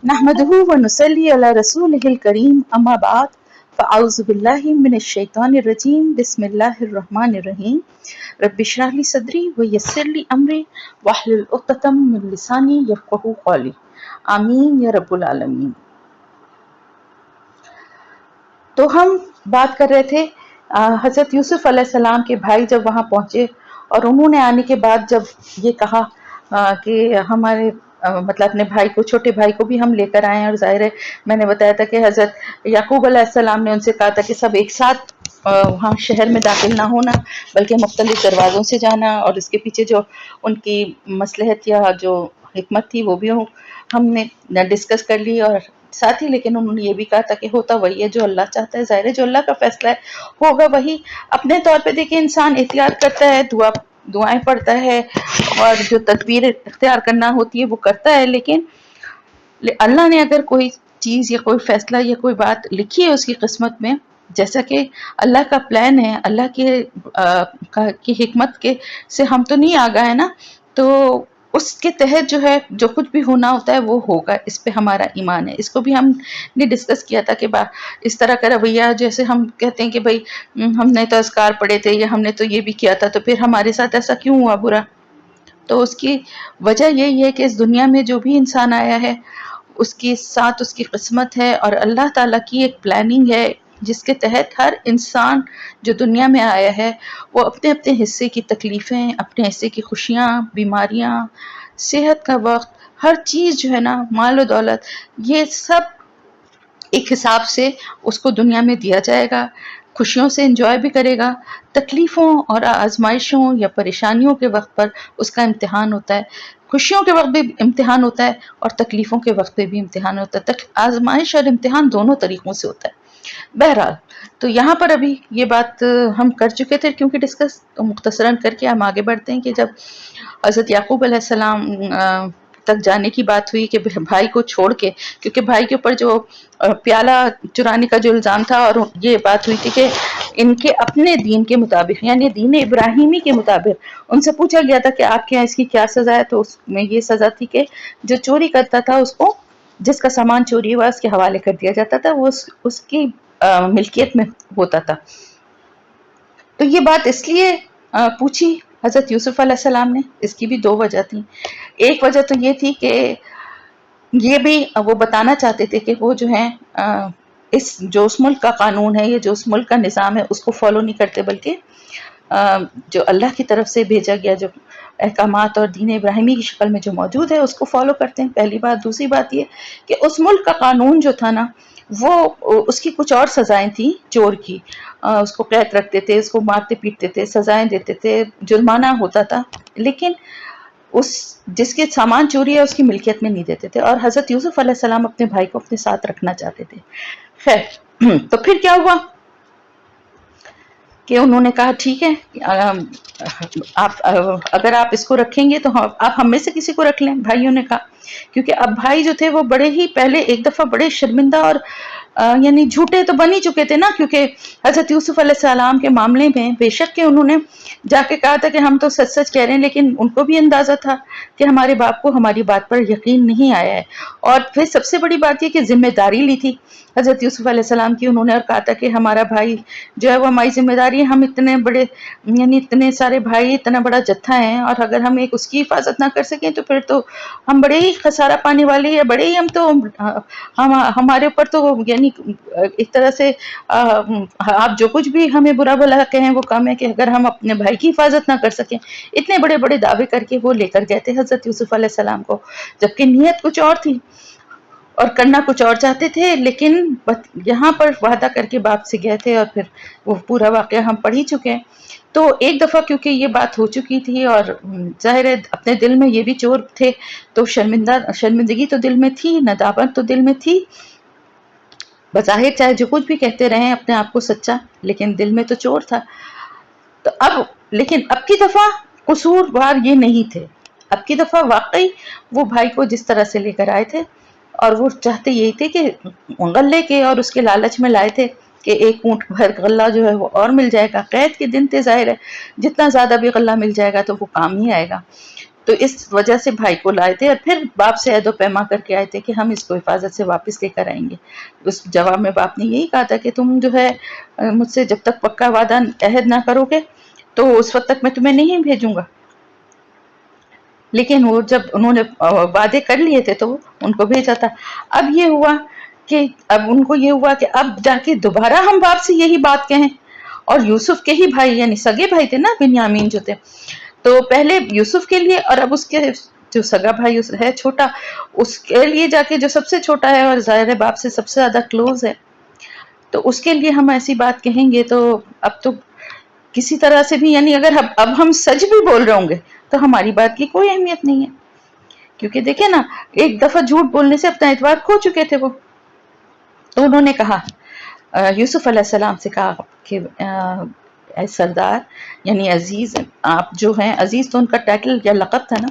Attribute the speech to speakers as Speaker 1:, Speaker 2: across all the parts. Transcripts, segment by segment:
Speaker 1: نحمده ونصلي على رسوله الكريم اما بعد فاعوذ بالله من الشيطان الرجيم بسم الله الرحمن الرحيم رب اشرح لي صدري ويسر لي امري واحلل عقدة من لساني يفقهوا قولي آمین یا رب العالمین۔ تو ہم بات کر رہے تھے حضرت یوسف علیہ السلام کے بھائی جب وہاں پہنچے اور انہوں نے آنے کے بعد جب یہ کہا کہ ہمارے مطلب اپنے بھائی کو، چھوٹے بھائی کو بھی ہم لے کر آئے ہیں، اور ظاہر ہے میں نے بتایا تھا کہ حضرت یعقوب علیہ السلام نے ان سے کہا تھا کہ سب ایک ساتھ وہاں شہر میں داخل نہ ہونا بلکہ مختلف دروازوں سے جانا، اور اس کے پیچھے جو ان کی مصلحت یا جو حکمت تھی وہ بھی ہم نے ڈسکس کر لی، اور ساتھ ہی لیکن انہوں نے یہ بھی کہا تھا کہ ہوتا وہی ہے جو اللہ چاہتا ہے، ظاہر ہے جو اللہ کا فیصلہ ہے ہوگا وہی۔ اپنے طور پہ دیکھیں انسان احتیاط کرتا ہے، دعائیں پڑھتا ہے، اور جو تدبیر اختیار کرنا ہوتی ہے وہ کرتا ہے، لیکن اللہ نے اگر کوئی چیز یا کوئی فیصلہ یا کوئی بات لکھی ہے اس کی قسمت میں، جیسا کہ اللہ کا پلان ہے، اللہ کی حکمت کے سے ہم تو نہیں آگاہ ہے نا، تو اس کے تحت جو ہے جو کچھ بھی ہونا ہوتا ہے وہ ہوگا، اس پہ ہمارا ایمان ہے۔ اس کو بھی ہم نے ڈسکس کیا تھا کہ اس طرح کا رویہ، جیسے ہم کہتے ہیں کہ بھائی ہم نے تو اذکار پڑھے تھے یا ہم نے تو یہ بھی کیا تھا تو پھر ہمارے ساتھ ایسا کیوں ہوا برا، تو اس کی وجہ یہی ہے کہ اس دنیا میں جو بھی انسان آیا ہے اس کے ساتھ اس کی قسمت ہے، اور اللہ تعالیٰ کی ایک پلاننگ ہے جس کے تحت ہر انسان جو دنیا میں آیا ہے وہ اپنے اپنے حصے کی تکلیفیں، اپنے حصے کی خوشیاں، بیماریاں، صحت کا وقت، ہر چیز جو ہے نا، مال و دولت، یہ سب ایک حساب سے اس کو دنیا میں دیا جائے گا، خوشیوں سے انجوائے بھی کرے گا، تکلیفوں اور آزمائشوں یا پریشانیوں کے وقت پر اس کا امتحان ہوتا ہے، خوشیوں کے وقت بھی امتحان ہوتا ہے اور تکلیفوں کے وقت پہ بھی امتحان ہوتا ہے، آزمائش اور امتحان دونوں طریقوں سے ہوتا ہے۔ بہرحال تو یہاں پر ابھی یہ بات ہم کر چکے تھے کیونکہ ڈسکس، تو مختصراً کر کے ہم آگے بڑھتے ہیں کہ جب حضرت یعقوب علیہ السلام تک جانے کی بات ہوئی کہ بھائی کو چھوڑ کے، کیونکہ بھائی کے اوپر جو پیالہ چرانے کا جو الزام تھا، اور یہ بات ہوئی تھی کہ ان کے اپنے دین کے مطابق یعنی دین ابراہیمی کے مطابق ان سے پوچھا گیا تھا کہ آپ کے یہاں اس کی کیا سزا ہے، تو اس میں یہ سزا تھی کہ جو چوری کرتا تھا اس کو، جس کا سامان چوری ہوا اس کے حوالے کر دیا جاتا تھا، وہ اس کی ملکیت میں ہوتا تھا۔ تو یہ بات اس لیے پوچھی حضرت یوسف علیہ السلام نے، اس کی بھی دو وجہ تھی۔ ایک وجہ تو یہ تھی کہ یہ بھی وہ بتانا چاہتے تھے کہ وہ جو ہیں جو اس ملک کا قانون ہے یا جو اس ملک کا نظام ہے اس کو فالو نہیں کرتے، بلکہ جو اللہ کی طرف سے بھیجا گیا جو احکامات اور دین ابراہیمی کی شکل میں جو موجود ہے اس کو فالو کرتے ہیں، پہلی بات۔ دوسری بات یہ کہ اس ملک کا قانون جو تھا نا، وہ اس کی کچھ اور سزائیں تھیں چور کی، اس کو قید رکھتے تھے، اس کو مارتے پیٹتے تھے، سزائیں دیتے تھے، جرمانہ ہوتا تھا، لیکن جس کے سامان چوری ہے اس کی ملکیت میں نہیں دیتے تھے، اور حضرت یوسف علیہ السلام اپنے بھائی کو اپنے ساتھ رکھنا چاہتے تھے۔ خیر تو پھر کیا ہوا کہ انہوں نے کہا ٹھیک ہے، اگر آپ اس کو رکھیں گے تو آپ ہم میں سے کسی کو رکھ لیں، بھائیوں نے کہا، کیونکہ اب بھائی جو تھے وہ بڑے ہی پہلے ایک دفعہ بڑے شرمندہ اور یعنی جھوٹے تو بن ہی چکے تھے نا، کیونکہ حضرت یوسف علیہ السلام کے معاملے میں بے شک کہ انہوں نے جا کے کہا تھا کہ ہم تو سچ سچ کہہ رہے ہیں، لیکن ان کو بھی اندازہ تھا کہ ہمارے باپ کو ہماری بات پر یقین نہیں آیا ہے، اور پھر سب سے بڑی بات یہ کہ ذمہ داری لی تھی حضرت یوسف علیہ السلام کی انہوں نے، اور کہا تھا کہ ہمارا بھائی جو ہے وہ ہماری ذمہ داری ہے، ہم اتنے بڑے یعنی اتنے سارے بھائی، اتنا بڑا جتھا ہے، اور اگر ہم ایک اس کی حفاظت نہ کر سکیں تو پھر تو ہم بڑے ہی خسارہ پانے والے ہیں، بڑے ہی ہم تو ہمارے اوپر تو یعنی ایک طرح سے آپ جو کچھ بھی ہمیں برا بھلا کہیں وہ کم ہے کہ اگر ہم اپنے بھائی کی حفاظت نہ کر سکیں۔ اتنے بڑے بڑے دعوے کر کے وہ لے کر گئے تھے حضرت یوسف علیہ السلام کو، جبکہ نیت کچھ اور تھی اور کرنا کچھ اور چاہتے تھے، لیکن یہاں پر وعدہ کر کے باپ سے گئے تھے، اور پھر وہ پورا واقعہ ہم پڑھ ہی چکے ہیں۔ تو ایک دفعہ کیونکہ یہ بات ہو چکی تھی، اور ظاہر ہے اپنے دل میں یہ بھی چور تھے، تو شرمندگی تو دل میں تھی، ندامت تو دل میں تھی، بظاہر چاہے جو کچھ بھی کہتے رہیں اپنے آپ کو سچا، لیکن دل میں تو چور تھا۔ تو لیکن اب کی دفعہ قصوروار یہ نہیں تھے، اب کی دفعہ واقعی وہ بھائی کو جس طرح سے لے کر آئے تھے، اور وہ چاہتے یہی تھے کہ غلے کے اور اس کے لالچ میں لائے تھے کہ ایک اونٹ بھر غلہ جو ہے وہ اور مل جائے گا، قید کے دن تھے، ظاہر ہے جتنا زیادہ بھی غلہ مل جائے گا تو وہ کام ہی آئے گا۔ تو اس وجہ سے بھائی کو لائے تھے اور پھر باپ سے عہد و پیما کر کے آئے تھے کہ ہم اس کو حفاظت سے واپس لے کر آئیں گے. اس جواب میں باپ نے یہی کہا تھا کہ تم جو ہے مجھ سے جب تک پکا وعدہ عہد نہ کرو گے تو اس وقت تک میں تمہیں نہیں بھیجوں گا. لیکن وہ جب انہوں نے وعدے کر لیے تھے تو ان کو بھیجا تھا. اب یہ ہوا کہ اب ان کو یہ ہوا کہ اب جا کے دوبارہ ہم باپ سے یہی بات کہیں. اور یوسف کے ہی بھائی یعنی سگے بھائی تھے نا بنیامین جو تھے, تو پہلے یوسف کے لیے اور اب اس کے جو سگا بھائی ہے چھوٹا, اس کے لیے جا کے جو سب سے چھوٹا ہے اور ظاہر باپ سے سب سے زیادہ کلوز ہے, تو اس کے لیے ہم ایسی بات کہیں گے تو اب تو کسی طرح سے بھی یعنی اگر اب ہم سچ بھی بول رہے ہوں گے تو ہماری بات کی کوئی اہمیت نہیں ہے, کیونکہ دیکھیں نا ایک دفعہ جھوٹ بولنے سے اپنا اعتبار کھو چکے تھے وہ. تو انہوں نے کہا یوسف علیہ السلام سے کہا کہ اے سردار یعنی عزیز, آپ جو ہیں عزیز تو ان کا ٹائٹل یا لقب تھا نا,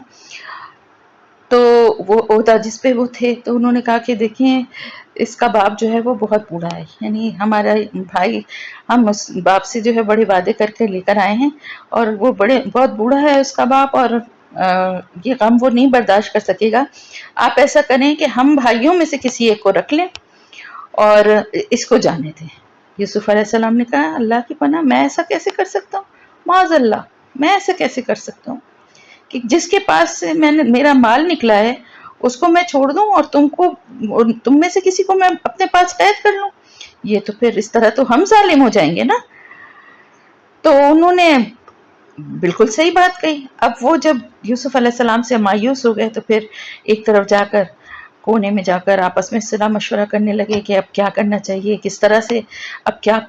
Speaker 1: تو وہ عہدہ جس پہ وہ تھے, تو انہوں نے کہا کہ دیکھیں اس کا باپ جو ہے وہ بہت بوڑھا ہے, یعنی ہمارا بھائی ہم اس باپ سے جو ہے بڑے وعدے کر کے لے کر آئے ہیں اور وہ بہت بوڑھا ہے اس کا باپ, اور یہ غم وہ نہیں برداشت کر سکے گا. آپ ایسا کریں کہ ہم بھائیوں میں سے کسی ایک کو رکھ لیں اور اس کو جانے دیں. یوسف علیہ السلام نے کہا اللہ کی پناہ, میں ایسا کیسے کر سکتا ہوں, معاذ اللہ میں ایسا کیسے کر سکتا ہوں کہ جس کے پاس سے میرا مال نکلا ہے اس کو میں چھوڑ دوں اور تم میں سے کسی کو میں اپنے پاس قید کر لوں, یہ تو پھر اس طرح تو ہم ظالم ہو جائیں گے نا. تو انہوں نے بالکل صحیح بات کہی. اب وہ جب یوسف علیہ السلام سے مایوس ہو گئے تو پھر ایک طرف جا کر کونے میں جا کر آپس میں صلاح مشورہ کرنے لگے کہ اب کیا کرنا چاہیے, کس طرح سے اب کیا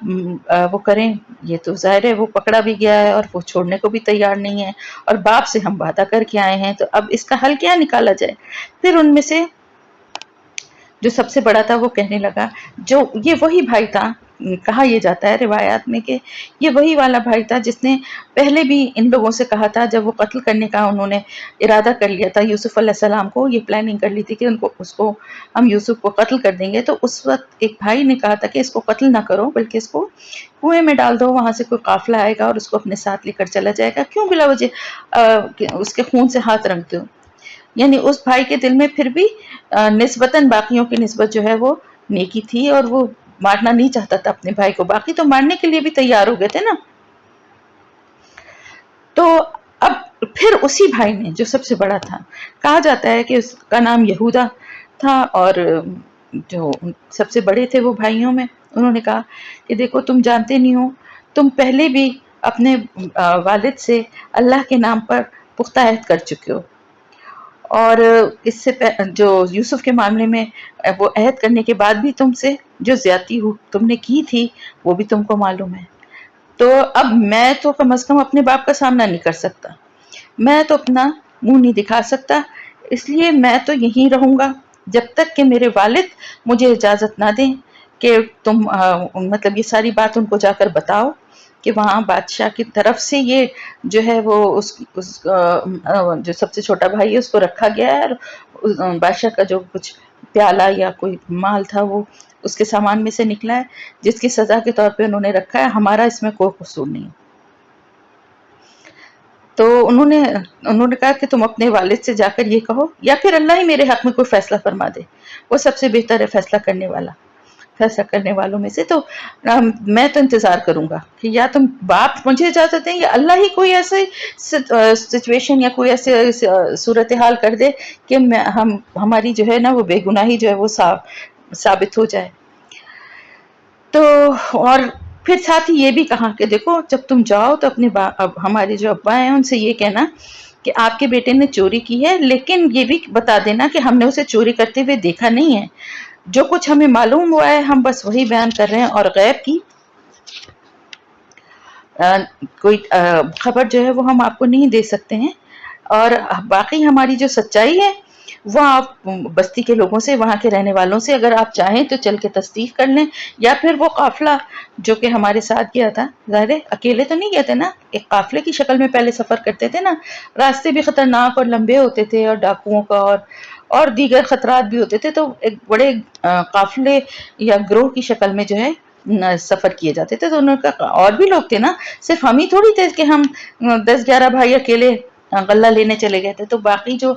Speaker 1: وہ کریں. یہ تو ظاہر ہے وہ پکڑا بھی گیا ہے اور وہ چھوڑنے کو بھی تیار نہیں ہے, اور باپ سے ہم وعدہ کر کے آئے ہیں, تو اب اس کا حل کیا نکالا جائے. پھر ان میں سے جو سب سے بڑا تھا وہ کہنے لگا, جو یہ وہی بھائی تھا, کہا یہ جاتا ہے روایات میں کہ یہ وہی والا بھائی تھا جس نے پہلے بھی ان لوگوں سے کہا تھا جب وہ قتل کرنے کا انہوں نے ارادہ کر لیا تھا یوسف علیہ السلام کو, یہ پلاننگ کر لی تھی کہ اس کو ہم یوسف کو قتل کر دیں گے. تو اس وقت ایک بھائی نے کہا تھا کہ اس کو قتل نہ کرو بلکہ اس کو کنویں میں ڈال دو, وہاں سے کوئی قافلہ آئے گا اور اس کو اپنے ساتھ لے کر چلا جائے گا, کیوں بلا وجہ اس کے خون سے ہاتھ رکھ دو. یعنی اس بھائی کے دل میں پھر بھی نسبتاً باقیوں کی نسبت جو ہے وہ نیکی تھی اور وہ مارنا نہیں چاہتا تھا اپنے بھائی کو, باقی تو مارنے کے لیے بھی تیار ہو گئے تھے نا. تو اب پھر اسی بھائی نے جو سب سے بڑا تھا, کہا جاتا ہے کہ اس کا نام یہودا تھا, اور جو سب سے بڑے تھے وہ بھائیوں میں, انہوں نے کہا کہ دیکھو تم جانتے نہیں ہو, تم پہلے بھی اپنے والد سے اللہ کے نام پر پختہ عہد کر چکے ہو, اور اس سے جو یوسف کے معاملے میں وہ عہد کرنے کے بعد بھی تم سے جو زیادتی تم نے کی تھی وہ بھی تم کو معلوم ہے. تو اب میں تو کم از کم اپنے باپ کا سامنا نہیں کر سکتا, میں تو اپنا منہ نہیں دکھا سکتا, اس لیے میں تو یہیں رہوں گا جب تک کہ میرے والد مجھے اجازت نہ دیں کہ تم مطلب یہ ساری بات ان کو جا کر بتاؤ کہ وہاں بادشاہ کی طرف سے یہ جو ہے وہ اس جو سب سے چھوٹا بھائی ہے اس کو رکھا گیا ہے, اور بادشاہ کا جو کچھ پیالہ یا کوئی مال تھا وہ اس کے سامان میں سے نکلا ہے جس کی سزا کے طور پہ انہوں نے رکھا ہے, ہمارا اس میں کوئی قصور نہیں. تو انہوں نے کہا کہ تم اپنے والد سے جا کر یہ کہو, یا پھر اللہ ہی میرے حق میں کوئی فیصلہ فرما دے, وہ سب سے بہتر ہے فیصلہ کرنے والوں میں سے. تو میں تو انتظار کروں گا کہ یا تم باپ مجھے اجازت دیں یا اللہ ہی کوئی ایسے سچویشن یا کوئی ایسے صورتحال کر دے کہ ہماری جو ہے نا وہ بے گناہی جو ہے وہ ثابت ہو جائے. تو اور پھر ساتھ ہی یہ بھی کہا کہ دیکھو جب تم جاؤ تو اپنے ہمارے جو ابا ہیں ان سے یہ کہنا کہ آپ کے بیٹے نے چوری کی ہے, لیکن یہ بھی بتا دینا کہ ہم نے اسے چوری کرتے ہوئے دیکھا نہیں ہے, جو کچھ ہمیں معلوم ہوا ہے ہم بس وہی بیان کر رہے ہیں, اور غیب کی کوئی خبر جو ہے وہ ہم آپ کو نہیں دے سکتے ہیں. اور باقی ہماری جو سچائی ہے وہ آپ بستی کے لوگوں سے, وہاں کے رہنے والوں سے اگر آپ چاہیں تو چل کے تصدیق کر لیں, یا پھر وہ قافلہ جو کہ ہمارے ساتھ گیا تھا, ظاہر اکیلے تو نہیں گئے تھے نا, ایک قافلے کی شکل میں پہلے سفر کرتے تھے نا, راستے بھی خطرناک اور لمبے ہوتے تھے اور ڈاکوؤں کا اور دیگر خطرات بھی ہوتے تھے, تو ایک بڑے قافلے یا گروہ کی شکل میں جو ہے سفر کیے جاتے تھے. تو انہوں نے کہا اور بھی لوگ تھے نا, صرف ہم ہی تھوڑی تھے کہ ہم 10-11 بھائی اکیلے غلہ لینے چلے گئے تھے، تو باقی جو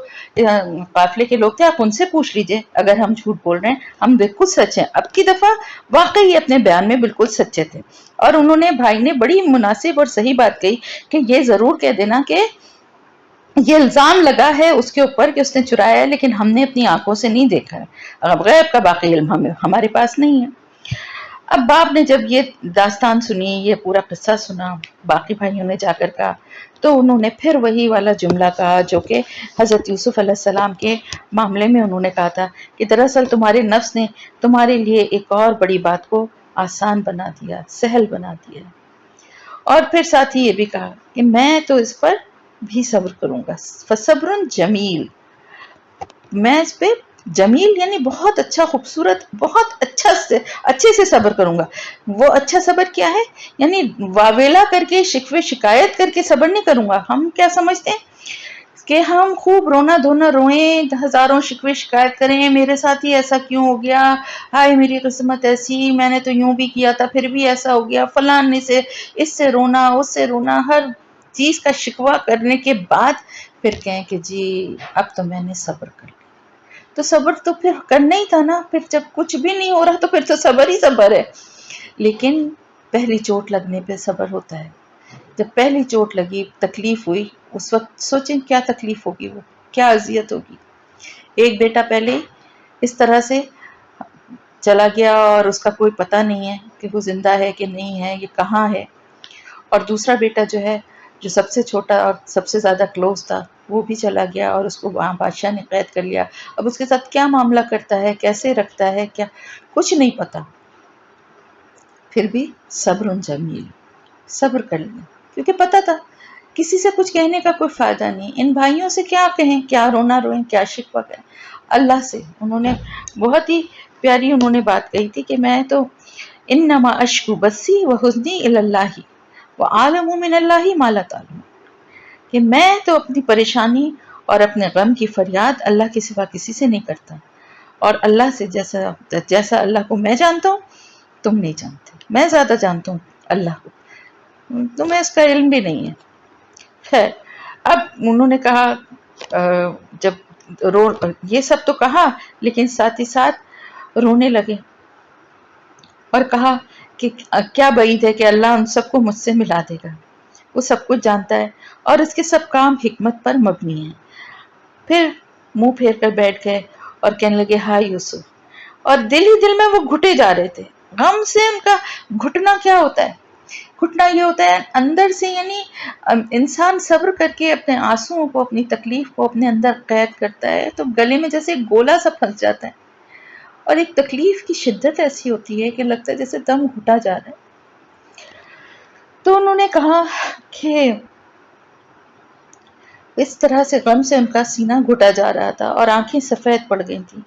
Speaker 1: قافلے کے لوگ تھے آپ ان سے پوچھ لیجئے اگر ہم جھوٹ بول رہے ہیں، ہم بالکل سچ ہیں۔ اب کی دفعہ واقعی اپنے بیان میں بالکل سچے تھے، اور انہوں نے بھائی نے بڑی مناسب اور صحیح بات کہی کہ یہ ضرور کہہ دینا کہ یہ الزام لگا ہے اس کے اوپر کہ اس نے چرایا ہے، لیکن ہم نے اپنی آنکھوں سے نہیں دیکھا ہے، اب غیب کا باقی علم ہمارے پاس نہیں ہے۔ اب باپ نے جب یہ داستان سنی، یہ پورا قصہ سنا، باقی بھائیوں نے جا کر کہا، تو انہوں نے پھر وہی والا جملہ کہا جو کہ حضرت یوسف علیہ السلام کے معاملے میں انہوں نے کہا تھا کہ دراصل تمہارے نفس نے تمہارے لیے ایک اور بڑی بات کو آسان بنا دیا، سہل بنا دیا، اور پھر ساتھ ہی یہ بھی کہا کہ میں تو اس پر بھی صبر کروں گا، فصبر جمیل، میں اس پہ جمیل یعنی بہت اچھا، خوبصورت، بہت اچھے سے صبر کروں گا۔ وہ اچھا صبر کیا ہے؟ یعنی واویلا کر کے، شکوے شکایت کر کے صبر نہیں کروں گا۔ ہم کیا سمجھتے ہیں کہ ہم خوب رونا دھونا روئیں، ہزاروں شکوے شکایت کریں، میرے ساتھ ہی ایسا کیوں ہو گیا، ہائے میری قسمت ایسی، میں نے تو یوں بھی کیا تھا پھر بھی ایسا ہو گیا، فلاں سے اس سے رونا اس سے رونا، ہر چیز کا شکوہ کرنے کے بعد پھر کہیں کہ جی اب تو میں نے صبر کر لیا۔ تو صبر تو پھر کرنا ہی تھا نا، پھر جب کچھ بھی نہیں ہو رہا تو پھر تو صبر ہی صبر ہے۔ لیکن پہلی چوٹ لگنے پہ صبر ہوتا ہے۔ جب پہلی چوٹ لگی، تکلیف ہوئی، اس وقت سوچیں کیا تکلیف ہوگی، وہ کیا اذیت ہوگی۔ ایک بیٹا پہلے اس طرح سے چلا گیا اور اس کا کوئی پتہ نہیں ہے کہ وہ زندہ ہے کہ نہیں ہے، یہ کہاں ہے، اور دوسرا بیٹا جو ہے، جو سب سے چھوٹا اور سب سے زیادہ کلوز تھا، وہ بھی چلا گیا اور اس کو وہاں بادشاہ نے قید کر لیا۔ اب اس کے ساتھ کیا معاملہ کرتا ہے، کیسے رکھتا ہے، کیا کچھ نہیں پتا، پھر بھی صبر جمیل، صبر کر لیا، کیونکہ پتا تھا کسی سے کچھ کہنے کا کوئی فائدہ نہیں، ان بھائیوں سے کیا کہیں، کیا رونا روئیں، کیا شکوہ کریں، اللہ سے۔ انہوں نے بہت ہی پیاری انہوں نے بات کہی تھی کہ میں تو انما اشکو بسی و حزنی اللہ وعالم من اللہ ما لا تعلمون، کہ میں تو اپنی پریشانی اور اپنے غم کی فریاد اللہ کے سوا کسی سے نہیں کرتا، اور اللہ سے جیسا اللہ کو میں جانتا ہوں تم نہیں جانتے، میں زیادہ جانتا ہوں اللہ کو، تمہیں اس کا علم بھی نہیں ہے۔ خیر، اب انہوں نے کہا جب یہ سب تو کہا، لیکن ساتھ ہی ساتھ رونے لگے اور کہا کہ کیا بعید ہے کہ اللہ ان سب کو مجھ سے ملا دے گا، وہ سب کچھ جانتا ہے اور اس کے سب کام حکمت پر مبنی ہیں۔ پھر منہ پھیر کر بیٹھ گئے اور کہنے لگے ہائے یوسف، اور دل ہی دل میں وہ گھٹے جا رہے تھے، غم سے ان کا گھٹنا کیا ہوتا ہے؟ گھٹنا یہ ہوتا ہے اندر سے، یعنی انسان صبر کر کے اپنے آنسوؤں کو، اپنی تکلیف کو اپنے اندر قید کرتا ہے تو گلے میں جیسے گولا سا پھنس جاتا ہے، اور ایک تکلیف کی شدت ایسی ہوتی ہے کہ لگتا ہے جیسے دم گھٹا جا رہا ہے۔ تو انہوں نے کہا کہ اس طرح سے غم سے ان کا سینہ گھٹا جا رہا تھا اور آنکھیں سفید پڑ گئی تھیں،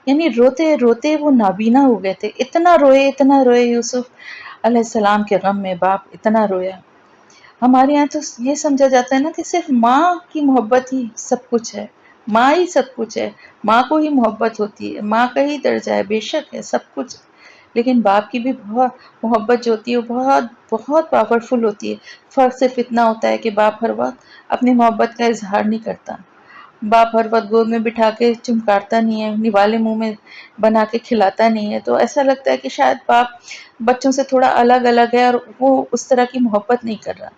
Speaker 1: یعنی روتے روتے وہ نابینا ہو گئے تھے، اتنا روئے یوسف علیہ السلام کے غم میں، باپ اتنا رویا۔ ہمارے یہاں تو یہ سمجھا جاتا ہے نا کہ صرف ماں کی محبت ہی سب کچھ ہے، ماں ہی سب کچھ ہے، ماں کو ہی محبت ہوتی ہے، ماں کا ہی درجہ ہے، بے شک ہے سب کچھ، لیکن باپ کی بھی بہت محبت جو ہوتی ہے وہ بہت بہت پاورفل ہوتی ہے۔ فرق صرف اتنا ہوتا ہے کہ باپ ہر وقت اپنی محبت کا اظہار نہیں کرتا، باپ ہر وقت گود میں بٹھا کے چمکارتا نہیں ہے، نوالے منہ میں بنا کے کھلاتا نہیں ہے، تو ایسا لگتا ہے کہ شاید باپ بچوں سے تھوڑا الگ الگ ہے اور وہ اس طرح کی محبت نہیں کر رہا،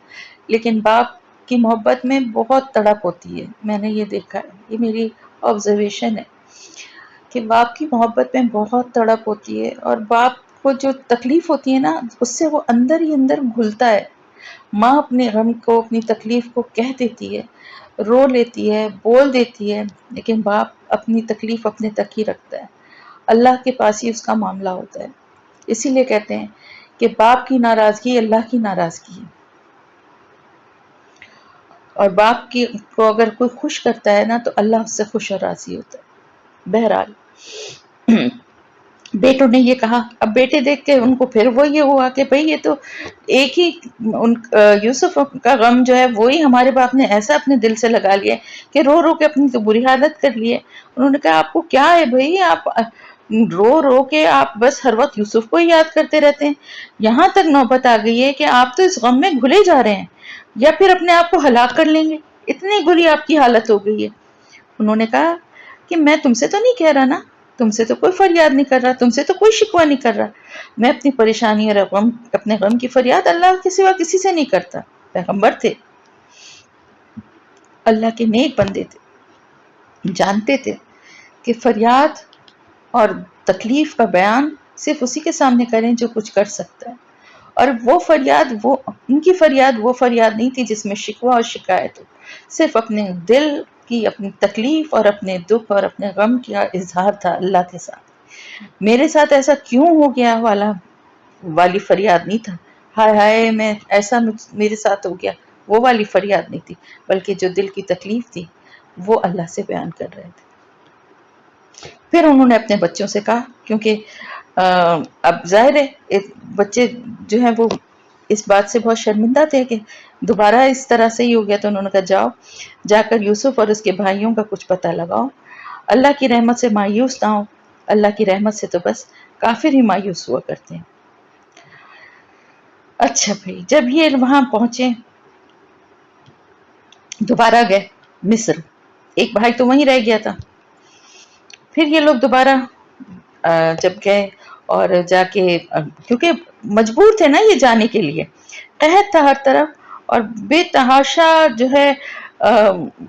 Speaker 1: لیکن باپ کی محبت میں بہت تڑپ ہوتی ہے، میں نے یہ دیکھا ہے، یہ میری آبزرویشن ہے کہ باپ کی محبت میں بہت تڑپ ہوتی ہے، اور باپ کو جو تکلیف ہوتی ہے نا اس سے وہ اندر ہی اندر گھلتا ہے۔ ماں اپنے غم کو، اپنی تکلیف کو کہہ دیتی ہے، رو لیتی ہے، بول دیتی ہے، لیکن باپ اپنی تکلیف اپنے تک ہی رکھتا ہے، اللہ کے پاس ہی اس کا معاملہ ہوتا ہے۔ اسی لیے کہتے ہیں کہ باپ کی ناراضگی اللہ کی ناراضگی ہے، اور باپ کو اگر کوئی خوش کرتا ہے نا تو اللہ اس سے خوش اور راضی ہوتا ہے۔ بہرحال بیٹوں نے یہ کہا، اب بیٹے دیکھ کے ان کو پھر وہ یہ ہوا کہ بھئی یہ تو ایک ہی یوسف کا غم جو ہے وہی ہمارے باپ نے ایسا اپنے دل سے لگا لیا کہ رو رو کے اپنی تو بری حالت کر لی ہے۔ انہوں نے کہا آپ کو کیا ہے بھئی، آپ رو رو کے آپ بس ہر وقت یوسف کو ہی یاد کرتے رہتے ہیں، یہاں تک نوبت آ گئی ہے کہ آپ تو اس غم میں گھلے جا رہے ہیں، یا پھر اپنے آپ کو ہلاک کر لیں گے۔ اتنی بری آپ کی حالت ہو گئی ہے. انہوں نے کہا کہ میں تم سے تو نہیں کہہ رہا نا، تم سے تو کوئی فریاد نہیں کر رہا، تم سے تو کوئی شکوہ نہیں کر رہا. میں اپنی پریشانی اور غم، اپنے غم کی فریاد اللہ کے سوا کسی سے نہیں کرتا. پیغمبر تھے، اللہ کے نیک بندے تھے، جانتے تھے کہ فریاد اور تکلیف کا بیان صرف اسی کے سامنے کریں جو کچھ کر سکتا ہے. اور وہ فریاد، وہ ان کی فریاد وہ فریاد نہیں تھی جس میں شکوہ اور شکایت ہو، صرف اپنے دل کی اپنی تکلیف اور اپنے دکھ اور اپنے غم کا اظہار تھا اللہ کے ساتھ. میرے ساتھ ایسا کیوں ہو گیا والی فریاد نہیں تھا، ہائے ہائے میں ایسا میرے ساتھ ہو گیا، وہ والی فریاد نہیں تھی، بلکہ جو دل کی تکلیف تھی وہ اللہ سے بیان کر رہے تھے. پھر انہوں نے اپنے بچوں سے کہا، کیونکہ اب ظاہر ہے بچے جو ہیں وہ اس بات سے بہت شرمندہ تھے کہ دوبارہ اس طرح سے ہی ہو گیا. تو انہوں نے کہا جاؤ، جا کر یوسف اور اس کے بھائیوں کا کچھ پتہ لگاؤ، اللہ کی رحمت سے مایوس نہ ہو، اللہ کی رحمت سے تو بس کافر ہی مایوس ہوا کرتے ہیں. اچھا بھائی، جب یہ وہاں پہنچے، دوبارہ گئے مصر، ایک بھائی تو وہیں رہ گیا تھا. پھر یہ لوگ دوبارہ جب گئے اور جا کے، کیونکہ مجبور تھے نا یہ جانے کے لیے، قحط تھا ہر طرف اور بے تحاشا جو ہے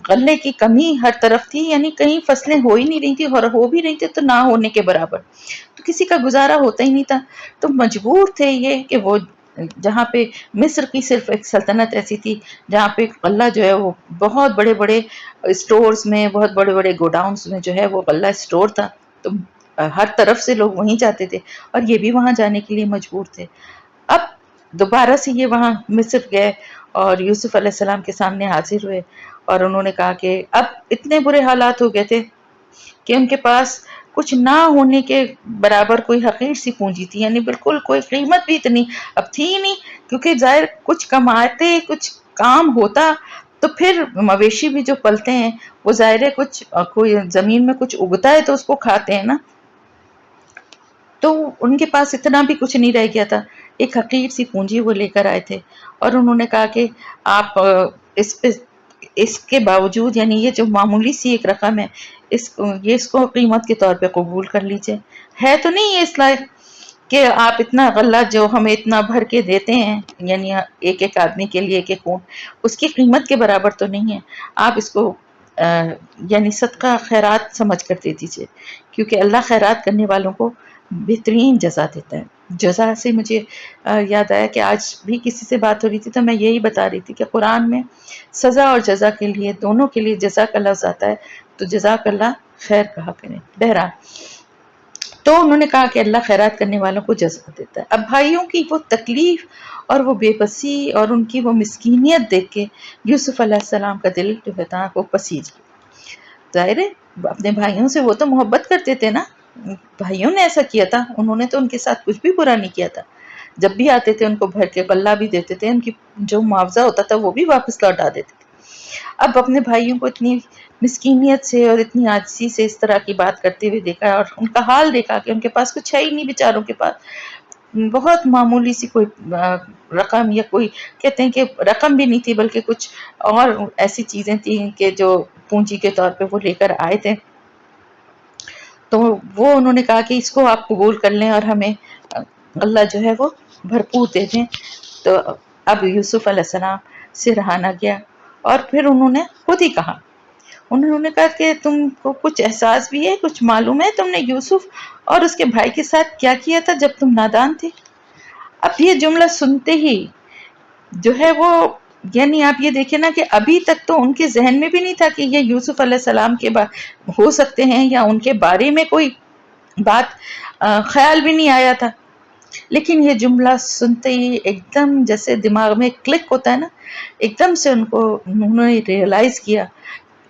Speaker 1: غلے کی کمی ہر طرف تھی، یعنی کہیں فصلیں ہو ہی نہیں رہی تھی، اور ہو بھی رہی تھی تو نہ ہونے کے برابر، تو کسی کا گزارا ہوتا ہی نہیں تھا. تو مجبور تھے یہ کہ وہ جہاں پہ مصر کی صرف ایک سلطنت ایسی تھی جہاں پہ غلہ جو ہے وہ بہت بڑے بڑے اسٹورز میں، بہت بڑے بڑے گوڈاؤنز میں جو ہے وہ غلہ اسٹور تھا، تو ہر طرف سے لوگ وہیں جاتے تھے اور یہ بھی وہاں جانے کے لیے مجبور تھے. اب دوبارہ سے یہ وہاں مصر گئے اور یوسف علیہ السلام کے سامنے حاضر ہوئے، اور انہوں نے کہا کہ اب اتنے برے حالات ہو گئے تھے کہ ان کے پاس کچھ نہ ہونے کے برابر کوئی حقیر سی پونجی تھی، یعنی بالکل کوئی قیمت بھی اتنی اب تھی ہی نہیں، کیونکہ ظاہر کچھ کماتے، کچھ کام ہوتا تو پھر مویشی بھی جو پلتے ہیں وہ ظاہر ہے کچھ کوئی زمین میں کچھ اگتا ہے تو اس کو کھاتے ہیں نا. تو ان کے پاس اتنا بھی کچھ نہیں رہ گیا تھا، ایک حقیر سی پونجی وہ لے کر آئے تھے، اور انہوں نے کہا کہ آپ اس کے باوجود، یعنی یہ جو معمولی سی ایک رقم ہے، اس کو قیمت کے طور پہ قبول کر لیجئے. ہے تو نہیں یہ اس لائق کہ آپ اتنا غلہ جو ہمیں اتنا بھر کے دیتے ہیں، یعنی ایک ایک آدمی کے لیے ایک ایک اونٹ، اس کی قیمت کے برابر تو نہیں ہے، آپ اس کو یعنی صدقہ خیرات سمجھ کر دے دیجئے، کیونکہ اللہ خیرات کرنے والوں کو بہترین جزا دیتا ہے. جزا سے مجھے یاد آیا کہ آج بھی کسی سے بات ہو رہی تھی تو میں یہی بتا رہی تھی کہ قرآن میں سزا اور جزا کے لیے، دونوں کے لیے جزا کا لفظ آتا ہے، تو جزاک اللہ خیر کہا کریں. بہرحال تو انہوں نے کہا کہ اللہ خیرات کرنے والوں کو جزا دیتا ہے. اب بھائیوں کی وہ تکلیف اور وہ بے بسی اور ان کی وہ مسکینیت دیکھ کے یوسف علیہ السلام کا دل جو ہے وہ پسیج گیا. ظاہر ہے اپنے بھائیوں سے وہ تو محبت کرتے تھے نا، بھائیوں نے ایسا کیا تھا، انہوں نے تو ان کے ساتھ کچھ بھی برا نہیں کیا تھا، جب بھی آتے تھے ان کو بھر کے غلہ بھی دیتے تھے، ان کی جو معاوضہ ہوتا تھا وہ بھی واپس لوٹا دیتے تھے. اب اپنے بھائیوں کو اتنی مسکینیت سے اور اتنی عاجزی سے اس طرح کی بات کرتے ہوئے دیکھا اور ان کا حال دیکھا کہ ان کے پاس کچھ ہے ہی نہیں بیچاروں کے پاس، بہت معمولی سی کوئی رقم، یا کوئی کہتے ہیں کہ رقم بھی نہیں تھی بلکہ کچھ اور ایسی چیزیں تھیں کہ جو پونجی کے طور پہ وہ لے کر آئے تھے. تو وہ انہوں نے کہا کہ اس کو آپ قبول کر لیں اور ہمیں اللہ جو ہے وہ بھرپور دے دیں. تو اب یوسف علیہ السلام سے رہا نہ گیا، اور پھر انہوں نے خود ہی کہا، انہوں نے کہا کہ تم کو کچھ احساس بھی ہے، کچھ معلوم ہے تم نے یوسف اور اس کے بھائی کے ساتھ کیا کیا تھا جب تم نادان تھے؟ اب یہ جملہ سنتے ہی جو ہے وہ، یعنی آپ یہ دیکھیں نا کہ ابھی تک تو ان کے ذہن میں بھی نہیں تھا کہ یہ یوسف علیہ السلام کے ہو سکتے ہیں، یا ان کے بارے میں کوئی بات خیال بھی نہیں آیا تھا، لیکن یہ جملہ سنتے ہی ایک دم جیسے دماغ میں کلک ہوتا ہے نا، ایک دم سے انہوں نے ریئلائز کیا،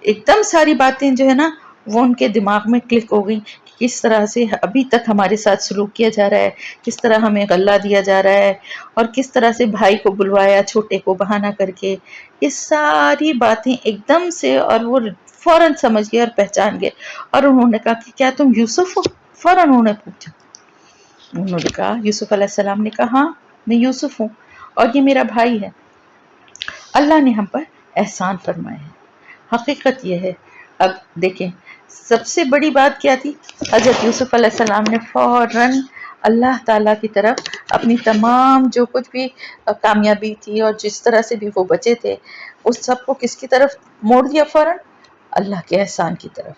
Speaker 1: ایک دم ساری باتیں جو ہے نا وہ ان کے دماغ میں کلک ہو گئی، کس طرح سے ابھی تک ہمارے ساتھ سلوک کیا جا رہا ہے، کس طرح ہمیں غلہ دیا جا رہا ہے، اور کس طرح سے بھائی کو بلوایا چھوٹے کو بہانہ کر کے، یہ ساری باتیں ایک دم سے، اور وہ فوراً سمجھ گئے اور پہچان گئے. اور انہوں نے کہا کہ کیا تم یوسف ہو؟ فوراً انہوں نے پوچھا. انہوں نے کہا، یوسف علیہ السلام نے کہا ہاں میں یوسف ہوں اور یہ میرا بھائی ہے، اللہ نے ہم پر احسان فرمائے ہیں. حقیقت یہ ہے. اب دیکھیں سب سے بڑی بات کیا تھی؟ حضرت یوسف علیہ السلام نے فوراً اللہ تعالیٰ کی طرف اپنی تمام جو کچھ بھی کامیابی تھی اور جس طرح سے بھی وہ بچے تھے اس سب کو کس کی طرف موڑ دیا؟ فوراً اللہ کے احسان کی طرف.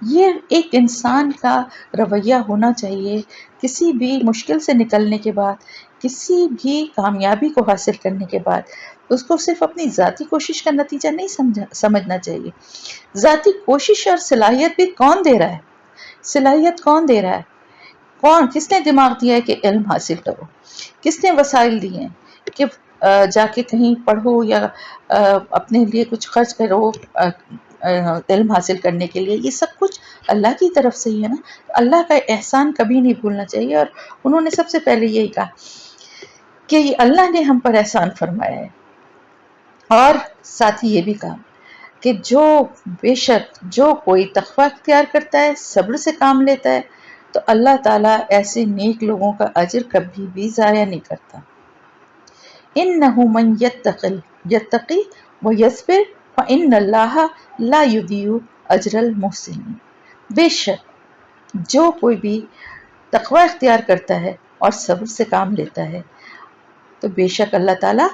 Speaker 1: یہ ایک انسان کا رویہ ہونا چاہیے. کسی بھی مشکل سے نکلنے کے بعد، کسی بھی کامیابی کو حاصل کرنے کے بعد اس کو صرف اپنی ذاتی کوشش کا نتیجہ نہیں سمجھنا چاہیے. ذاتی کوشش اور صلاحیت بھی کون دے رہا ہے؟ صلاحیت کون دے رہا ہے؟ کون، کس نے دماغ دیا ہے کہ علم حاصل کرو؟ کس نے وسائل دیے ہیں کہ جا کے کہیں پڑھو یا اپنے لیے کچھ خرچ کرو علم حاصل کرنے کے لیے؟ یہ سب کچھ اللہ کی طرف سے ہی ہے نا. اللہ کا احسان کبھی نہیں بھولنا چاہیے. اور انہوں نے سب سے پہلے یہی کہا کہ اللہ نے ہم پر احسان فرمایا ہے، اور ساتھ ہی یہ بھی کہا کہ بے شک جو کوئی تقوی اختیار کرتا ہے، صبر سے کام لیتا ہے، تو اللہ تعالیٰ ایسے نیک لوگوں کا اجر کبھی بھی ضائع نہیں کرتا. اِنَّهُ مَن يَتَّقِ وَيَصْبِرْ فَإِنَّ اللَّهَ لَا يُضِيعُ أَجْرَ الْمُحْسِنِينَ. بے شک جو کوئی بھی تقوی اختیار کرتا ہے اور صبر سے کام لیتا ہے تو بے شک اللہ تعالیٰ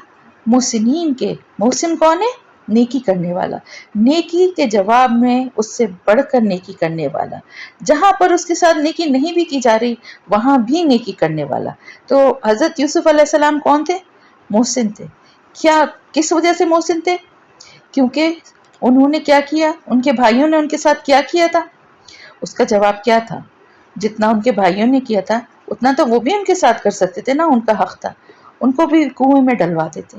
Speaker 1: محسنین کے، محسن کون ہے؟ نیکی کرنے والا، نیکی کے جواب میں اس سے بڑھ کر نیکی کرنے والا، جہاں پر اس کے ساتھ نیکی نہیں بھی کی جا رہی وہاں بھی نیکی کرنے والا. تو حضرت یوسف علیہ السلام کون تھے؟ محسن تھے. کیا، کس وجہ سے محسن تھے؟ کیونکہ انہوں نے کیا کیا؟ ان کے بھائیوں نے ان کے ساتھ کیا کیا تھا؟ اس کا جواب کیا تھا؟ جتنا ان کے بھائیوں نے کیا تھا اتنا تو وہ بھی ان کے ساتھ کر سکتے تھے نا. ان کا حق تھا. ان کو بھی کنویں میں ڈلوا دیتے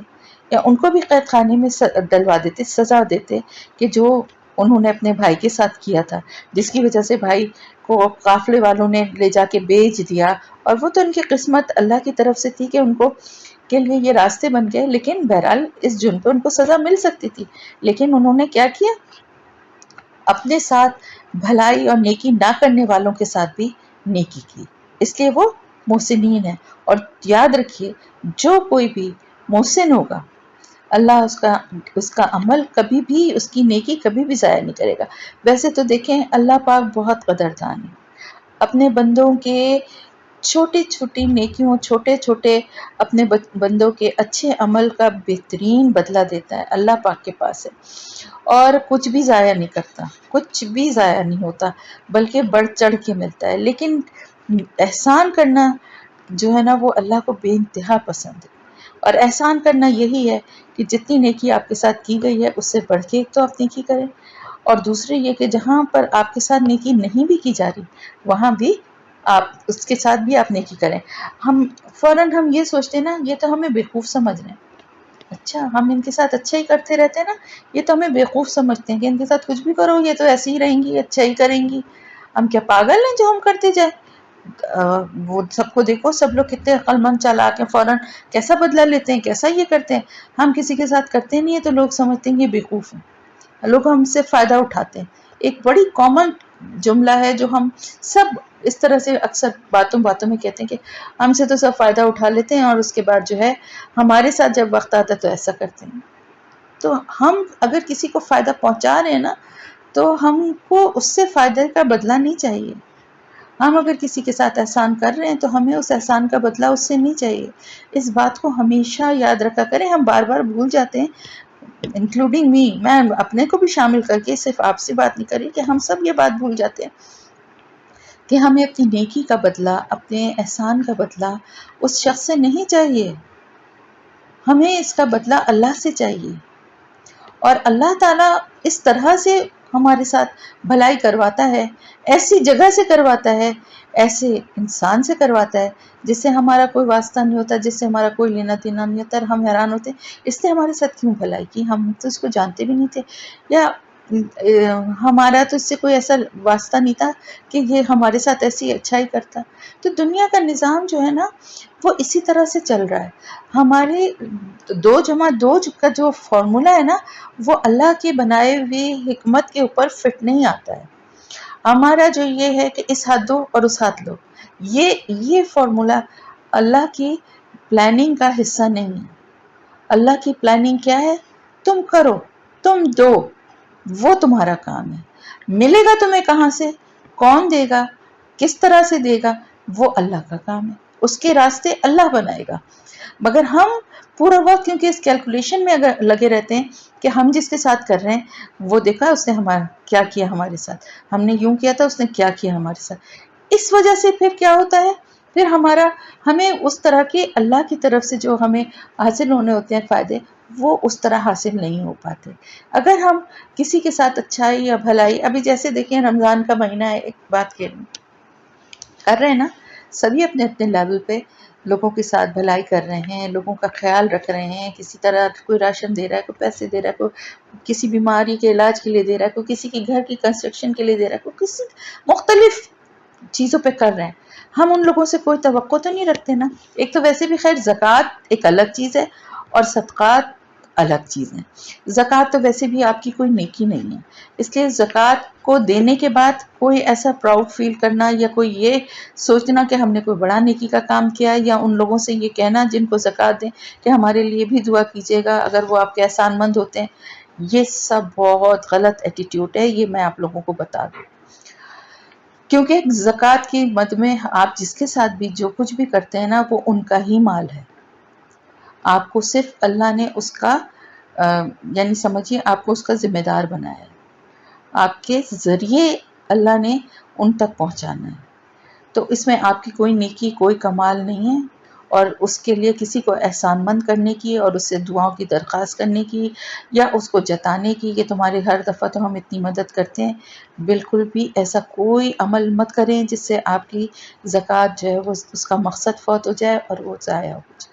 Speaker 1: یا ان کو بھی قید خانے میں ڈلوا دیتے، سزا دیتے کہ جو انہوں نے اپنے بھائی کے ساتھ کیا تھا، جس کی وجہ سے بھائی کو قافلے والوں نے لے جا کے بیچ دیا. اور وہ تو ان کی قسمت اللہ کی طرف سے تھی کہ ان کو کے لیے یہ راستے بن گئے. لیکن بہرحال اس جرم پہ ان کو سزا مل سکتی تھی. لیکن انہوں نے کیا کیا؟ اپنے ساتھ بھلائی اور نیکی نہ کرنے والوں کے ساتھ بھی نیکی کی. اس لیے وہ محسنین ہے. اور یاد رکھیے جو کوئی بھی محسن ہوگا اللہ اس کا عمل کبھی بھی، اس کی نیکی کبھی بھی ضائع نہیں کرے گا. ویسے تو دیکھیں اللہ پاک بہت قدردان ہے، اپنے بندوں کے چھوٹی چھوٹی نیکیوں، چھوٹے چھوٹے اپنے بندوں کے اچھے عمل کا بہترین بدلہ دیتا ہے. اللہ پاک کے پاس ہے اور کچھ بھی ضائع نہیں کرتا، کچھ بھی ضائع نہیں ہوتا بلکہ بڑھ چڑھ کے ملتا ہے. لیکن احسان کرنا جو ہے نا وہ اللہ کو بے انتہا پسند ہے. اور احسان کرنا یہی ہے کہ جتنی نیکی آپ کے ساتھ کی گئی ہے اس سے بڑھ کے ایک تو آپ نیکی کریں، اور دوسرے یہ کہ جہاں پر آپ کے ساتھ نیکی نہیں بھی کی جا رہی وہاں بھی آپ اس کے ساتھ بھی آپ نیکی کریں. ہم یہ سوچتے ہیں نا یہ تو ہمیں بیوقوف سمجھ رہے ہیں. اچھا ہم ان کے ساتھ اچھا ہی کرتے رہتے ہیں نا، یہ تو ہمیں بیوقوف سمجھتے ہیں کہ ان کے ساتھ کچھ بھی کرو یہ تو ایسے ہی رہیں گی، اچھا ہی کریں گی. ہم کیا پاگل ہیں جو ہم کرتے جائیں؟ وہ سب کو دیکھو، سب لوگ کتنے عقل مند چالاک ہیں، فوراً کیسا بدلہ لیتے ہیں، کیسا یہ کرتے ہیں. ہم کسی کے ساتھ کرتے نہیں ہیں تو لوگ سمجھتے ہیں یہ بیوقوف ہیں، لوگ ہم سے فائدہ اٹھاتے ہیں. ایک بڑی کامن جملہ ہے جو ہم سب اس طرح سے اکثر باتوں میں کہتے ہیں کہ ہم سے تو سب فائدہ اٹھا لیتے ہیں اور اس کے بعد جو ہے ہمارے ساتھ جب وقت آتا ہے تو ایسا کرتے ہیں. تو ہم اگر کسی کو فائدہ پہنچا رہے ہیں نا تو ہم کو اس سے فائدے کا بدلہ نہیں چاہیے. ہم اگر کسی کے ساتھ احسان کر رہے ہیں تو ہمیں اس احسان کا بدلہ اس سے نہیں چاہیے. اس بات کو ہمیشہ یاد رکھا کریں. ہم بار بار بھول جاتے ہیں، انکلوڈنگ می، میں اپنے کو بھی شامل کر کے، صرف آپ سے بات نہیں کر رہی، کہ ہم سب یہ بات بھول جاتے ہیں کہ ہمیں اپنی نیکی کا بدلہ، اپنے احسان کا بدلہ اس شخص سے نہیں چاہیے، ہمیں اس کا بدلہ اللہ سے چاہیے. اور اللہ تعالیٰ اس طرح سے ہمارے ساتھ بھلائی کرواتا ہے، ایسی جگہ سے کرواتا ہے، ایسے انسان سے کرواتا ہے جس سے ہمارا کوئی واسطہ نہیں ہوتا، جس سے ہمارا کوئی لینا دینا نہیں ہوتا. اور ہم حیران ہوتے ہیں اس نے ہمارے ساتھ کیوں بھلائی کی، ہم تو اس کو جانتے بھی نہیں تھے، یا ہمارا تو اس سے کوئی ایسا واسطہ نہیں تھا کہ یہ ہمارے ساتھ ایسی اچھائی کرتا. تو دنیا کا نظام جو ہے نا وہ اسی طرح سے چل رہا ہے. ہمارے 2+2 کا جو فارمولا ہے نا وہ اللہ کے بنائے ہوئے حکمت کے اوپر فٹ نہیں آتا ہے. ہمارا جو یہ ہے کہ اس ہاتھ دو اور اس ہاتھ لو، یہ فارمولا اللہ کی پلاننگ کا حصہ نہیں ہے. اللہ کی پلاننگ کیا ہے؟ تم کرو، تم دو، وہ تمہارا کام ہے. ملے گا تمہیں کہاں سے، کون دے گا، کس طرح سے دے گا، وہ اللہ کا کام ہے، اس کے راستے اللہ بنائے گا. مگر ہم پورا وقت کیونکہ اس کیلکولیشن میں اگر لگے رہتے ہیں کہ ہم جس کے ساتھ کر رہے ہیں وہ دیکھا اس نے ہمارا کیا کیا ہمارے ساتھ، ہم نے یوں کیا تھا اس نے کیا کیا ہمارے ساتھ. اس وجہ سے پھر کیا ہوتا ہے، پھر ہمیں اس طرح کے اللہ کی طرف سے جو ہمیں حاصل ہونے ہوتے ہیں فائدے، وہ اس طرح حاصل نہیں ہو پاتے. اگر ہم کسی کے ساتھ اچھائی یا بھلائی، ابھی جیسے دیکھیں رمضان کا مہینہ ہے، ایک بات کر رہے ہیں نا، سبھی اپنے اپنے لیول پہ لوگوں کے ساتھ بھلائی کر رہے ہیں، لوگوں کا خیال رکھ رہے ہیں، کسی طرح کوئی راشن دے رہا ہے، کوئی پیسے دے رہا ہے، کوئی کسی بیماری کے علاج کے لیے دے رہا ہے، کوئی کسی کے گھر کی کنسٹرکشن کے لیے دے رہا ہے، کوئی کسی مختلف چیزوں پہ کر رہے ہیں. ہم ان لوگوں سے کوئی توقع تو نہیں رکھتے نا. ایک تو ویسے بھی خیر زکوٰۃ ایک الگ چیز ہے اور صدقات الگ چیز ہیں. زکوٰۃ تو ویسے بھی آپ کی کوئی نیکی نہیں ہے، اس لیے زکوٰۃ کو دینے کے بعد کوئی ایسا پراؤڈ فیل کرنا یا کوئی یہ سوچنا کہ ہم نے کوئی بڑا نیکی کا کام کیا ہے، یا ان لوگوں سے یہ کہنا جن کو زکوٰۃ دیں کہ ہمارے لیے بھی دعا کیجیے گا اگر وہ آپ کے احسان مند ہوتے ہیں، یہ سب بہت غلط ایٹیٹیوڈ ہے. یہ میں آپ لوگوں کو بتا دوں، کیونکہ زکوٰۃ کی مد میں آپ جس کے ساتھ بھی جو کچھ بھی کرتے ہیں نا، وہ ان کا ہی مال ہے. آپ کو صرف اللہ نے اس کا یعنی سمجھیے آپ کو اس کا ذمہ دار بنایا ہے، آپ کے ذریعے اللہ نے ان تک پہنچانا ہے. تو اس میں آپ کی کوئی نیکی کوئی کمال نہیں ہے، اور اس کے لیے کسی کو احسان مند کرنے کی اور اس سے دعاؤں کی درخواست کرنے کی یا اس کو جتانے کی کہ تمہاری ہر دفعہ تو ہم اتنی مدد کرتے ہیں، بالکل بھی ایسا کوئی عمل مت کریں جس سے آپ کی زکوٰۃ جو ہے وہ اس کا مقصد فوت ہو جائے اور وہ ضائع ہو جائے.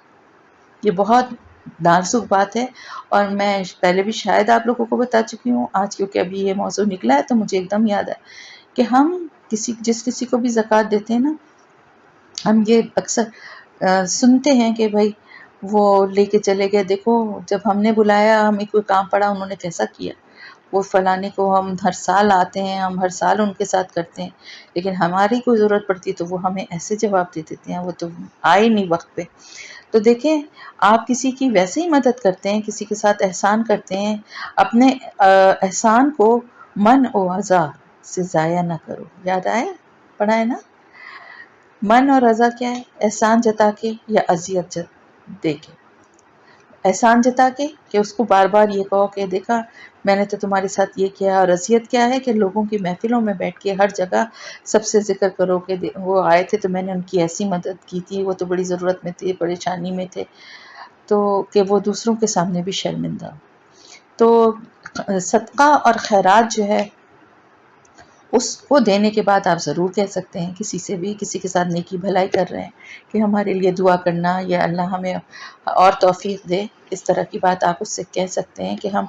Speaker 1: یہ بہت نازک بات ہے، اور میں پہلے بھی شاید آپ لوگوں کو بتا چکی ہوں، آج کیونکہ ابھی یہ موضوع نکلا ہے تو مجھے ایک دم یاد ہے کہ ہم جس کسی کو بھی زکوٰۃ دیتے ہیں نا، ہم یہ اکثر سنتے ہیں کہ بھائی وہ لے کے چلے گئے، دیکھو جب ہم نے بلایا ہمیں کوئی کام پڑا انہوں نے کیسا کیا، وہ فلانے کو ہم ہر سال آتے ہیں، ہم ہر سال ان کے ساتھ کرتے ہیں، لیکن ہماری کوئی ضرورت پڑتی ہے تو وہ ہمیں ایسے جواب دے دیتے ہیں، وہ تو آئے نہیں وقت پہ. تو دیکھیں آپ کسی کی ویسے ہی مدد کرتے ہیں، کسی کے ساتھ احسان کرتے ہیں، اپنے احسان کو من و اذا سے ضائع نہ کرو. یاد آئے پڑھا ہے نا، من اور اذا کیا ہے، احسان جتا کے یا اذیت دے کے. احسان جتا کے کہ اس کو بار بار یہ کہو کہ دیکھا میں نے تو تمہارے ساتھ یہ کیا، اور اذیت کیا ہے کہ لوگوں کی محفلوں میں بیٹھ کے ہر جگہ سب سے ذکر کرو کہ وہ آئے تھے تو میں نے ان کی ایسی مدد کی تھی، وہ تو بڑی ضرورت میں تھے، پریشانی میں تھے، تو کہ وہ دوسروں کے سامنے بھی شرمندہ ہو. تو صدقہ اور خیرات جو ہے اس کو دینے کے بعد آپ ضرور کہہ سکتے ہیں کسی سے بھی، کسی کے ساتھ نیکی بھلائی کر رہے ہیں کہ ہمارے لیے دعا کرنا یا اللہ ہمیں اور توفیق دے، اس طرح کی بات آپ اس سے کہہ سکتے ہیں کہ ہم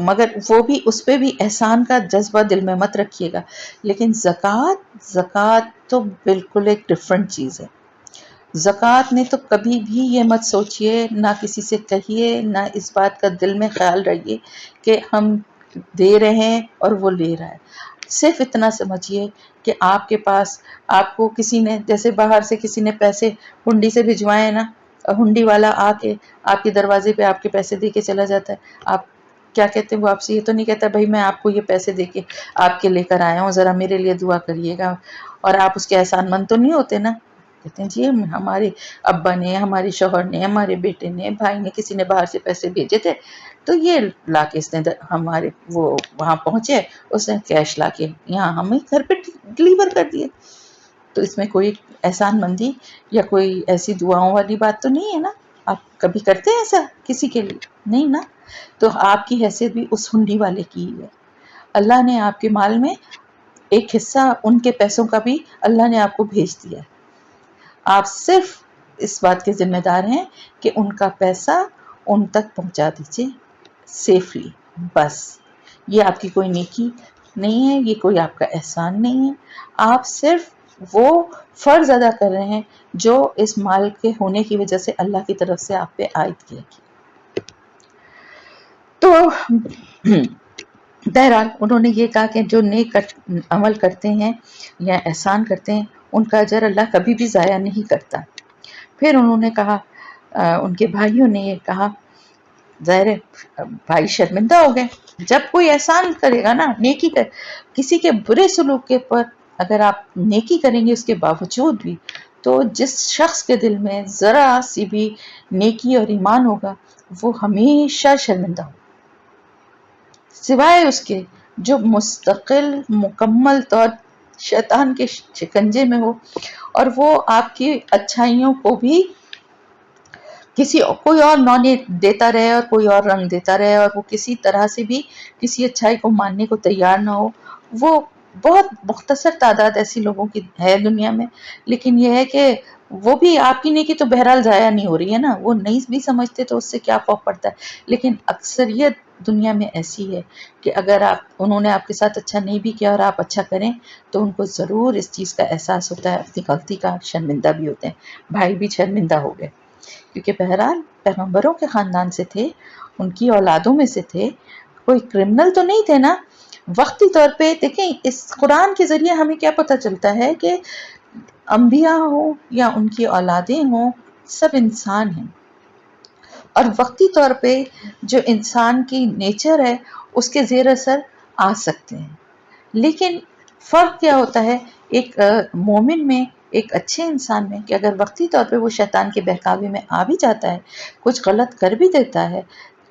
Speaker 1: مگر وہ بھی اس پہ بھی احسان کا جذبہ دل میں مت رکھیے گا. لیکن زکوٰۃ تو بالکل ایک ڈفرنٹ چیز ہے. زکوٰۃ نے تو کبھی بھی یہ مت سوچئے، نہ کسی سے کہیے، نہ اس بات کا دل میں خیال رہیے کہ ہم دے رہے ہیں اور وہ لے رہا ہے. صرف اتنا سمجھیے کہ آپ کے پاس آپ کو کسی نے جیسے باہر سے کسی نے پیسے ہنڈی سے بھجوائے نا، ہنڈی والا آ کے آپ کے دروازے پہ آپ کے پیسے دے کے چلا جاتا ہے، آپ کیا کہتے ہیں، وہ آپ سے یہ تو نہیں کہتا بھائی میں آپ کو یہ پیسے دے کے آپ کے لے کر آیا ہوں، ذرا میرے لیے دعا کریے گا، اور آپ اس کے احسان مند تو نہیں ہوتے نا. کہتے ہیں جی ہمارے ابا نے، ہمارے شوہر نے، ہمارے بیٹے نے، بھائی نے، کسی نے باہر سے پیسے بھیجے تھے تو یہ لا کے اس نے ہمارے وہ وہاں پہنچے، اس نے کیش لا کے یہاں ہمیں گھر پہ ڈلیور کر دیے. تو اس میں کوئی احسان مندی یا کوئی ایسی دعاؤں والی بات تو نہیں ہے نا. آپ کبھی کرتے ہیں ایسا کسی کے لیے؟ نہیں نا. تو آپ کی حیثیت بھی اس ہنڈی والے کی ہے. اللہ نے آپ کے مال میں ایک حصہ ان کے پیسوں کا بھی اللہ نے آپ کو بھیج دیا ہے. آپ صرف اس بات کے ذمہ دار ہیں کہ ان کا پیسہ ان تک پہنچا دیجیے سیفلی. بس یہ آپ کی کوئی نیکی نہیں ہے، یہ کوئی آپ کا احسان نہیں ہے. آپ صرف وہ فرض ادا کر رہے ہیں جو اس مال کے ہونے کی وجہ سے اللہ کی طرف سے آپ پہ عائد کیا گیا. تو بہرحال انہوں نے یہ کہا کہ جو نیک عمل کرتے ہیں یا احسان کرتے ہیں ان کا اجر اللہ کبھی بھی ضائع نہیں کرتا. پھر انہوں نے کہا ان کے بھائیوں نے یہ کہا ظاہر ہے بھائی شرمندہ ہو گئے. جب کوئی احسان کرے گا نا، نیکی کر، کسی کے برے سلوک کے پر اگر آپ نیکی کریں گے اس کے باوجود بھی، تو جس شخص کے دل میں ذرا سی بھی نیکی اور ایمان ہوگا وہ ہمیشہ شرمندہ ہوگا، سوائے اس کے جو مستقل مکمل طور شیطان کے شکنجے میں ہو، اور وہ آپ کی اچھائیوں کو بھی کسی کوئی اور نونے دیتا رہے اور کوئی اور رنگ دیتا رہے، اور وہ کسی طرح سے بھی کسی اچھائی کو ماننے کو تیار نہ ہو. وہ بہت مختصر تعداد ایسی لوگوں کی ہے دنیا میں، لیکن یہ ہے کہ وہ بھی آپ کی نیکی تو بہرحال ضائع نہیں ہو رہی ہے نا، وہ نہیں بھی سمجھتے تو اس سے کیا فرق پڑتا ہے. لیکن اکثریت دنیا میں ایسی ہے کہ اگر انہوں نے آپ کے ساتھ اچھا نہیں بھی کیا اور آپ اچھا کریں تو ان کو ضرور اس چیز کا احساس ہوتا ہے، اپنی غلطی کا، شرمندہ بھی ہوتے ہیں. بھائی بھی شرمندہ ہو گئے کیونکہ بہرحال پیغمبروں کے خاندان سے تھے، ان کی اولادوں میں سے تھے، کوئی کرمنل تو نہیں تھے نا. وقتی طور پہ دیکھیں اس قرآن کے ذریعے ہمیں کیا پتہ چلتا ہے کہ انبیاء ہوں یا ان کی اولادیں ہوں، سب انسان ہیں، اور وقتی طور پہ جو انسان کی نیچر ہے اس کے زیر اثر آ سکتے ہیں. لیکن فرق کیا ہوتا ہے ایک مومن میں، ایک اچھے انسان میں، کہ اگر وقتی طور پہ وہ شیطان کے بہکاوے میں آ بھی جاتا ہے، کچھ غلط کر بھی دیتا ہے،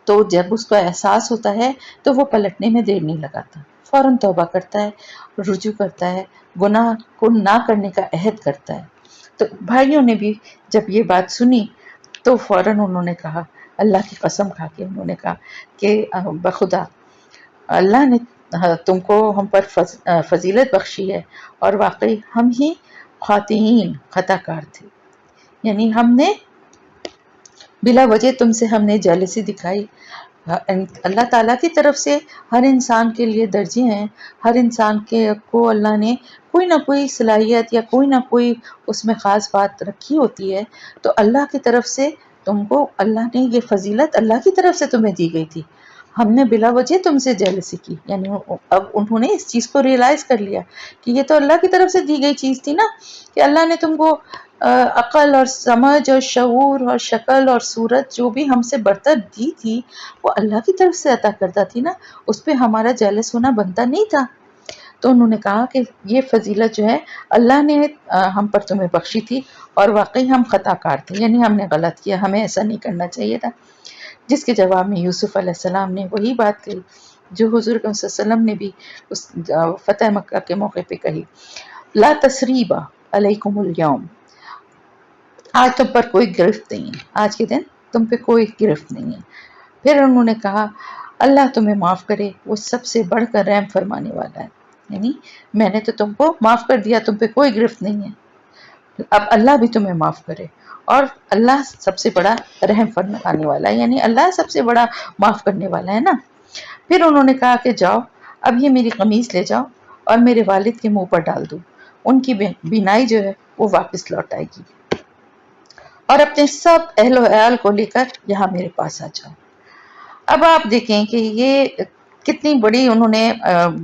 Speaker 1: تو جب اس کو احساس ہوتا ہے تو وہ پلٹنے میں دیر نہیں لگاتا، فوراً توبہ کرتا ہے، رجوع کرتا ہے، گناہ کو نہ کرنے کا عہد کرتا ہے. تو بھائیوں نے بھی جب یہ بات سنی تو فوراً انہوں نے کہا، اللہ کی قسم کھا کے انہوں نے کہا کہ بخدا اللہ نے تم کو ہم پر فضیلت بخشی ہے، اور واقعی ہم ہی خاطئین خطا کار تھے. یعنی ہم نے بلا وجہ تم سے ہم نے جیلسی دکھائی. اللہ تعالیٰ کی طرف سے ہر انسان کے لیے درجے ہیں، ہر انسان کو اللہ نے کوئی نہ کوئی صلاحیت یا کوئی نہ کوئی اس میں خاص بات رکھی ہوتی ہے. تو اللہ کی طرف سے تم کو اللہ نے یہ فضیلت اللہ کی طرف سے تمہیں دی گئی تھی، ہم نے بلا وجہ تم سے جیلسی کی. یعنی اب انہوں نے اس چیز کو ریئلائز کر لیا کہ یہ تو اللہ کی طرف سے دی گئی چیز تھی نا، کہ اللہ نے تم کو عقل اور سمجھ اور شعور اور شکل اور صورت جو بھی ہم سے برتر دی تھی وہ اللہ کی طرف سے عطا کرتا تھی نا، اس پہ ہمارا جیلس ہونا بنتا نہیں تھا. تو انہوں نے کہا کہ یہ فضیلت جو ہے اللہ نے ہم پر تمہیں بخشی تھی، اور واقعی ہم خطا کار تھے، یعنی ہم نے غلط کیا، ہمیں ایسا نہیں کرنا چاہیے تھا. جس کے جواب میں یوسف علیہ السلام نے وہی بات کہی جو حضور صلی اللہ علیہ وسلم نے بھی اس فتح مکہ کے موقع پہ کہی، لا تثریب علیکم الیوم، آج تم پر کوئی گرفت نہیں ہے، آج کے دن تم پہ کوئی گرفت نہیں ہے. پھر انہوں نے کہا اللہ تمہیں معاف کرے، وہ سب سے بڑھ کر رحم فرمانے والا ہے. یعنی میں نے تو تم کو معاف کر دیا، تم پہ کوئی گرفت نہیں ہے، اب اللہ بھی تمہیں معاف کرے، اور اللہ سب سے بڑا رحم فرمانے والا ہے، یعنی اللہ سب سے بڑا معاف کرنے والا ہے نا. پھر انہوں نے کہا کہ جاؤ اب یہ میری قمیص لے جاؤ اور میرے والد کے منہ پر ڈال دو، ان کی بینائی جو ہے وہ واپس لوٹ آئے گی، اور اپنے سب اہل و عیال کو لے کر یہاں میرے پاس آ جاؤ. اب آپ دیکھیں کہ یہ کتنی بڑی انہوں نے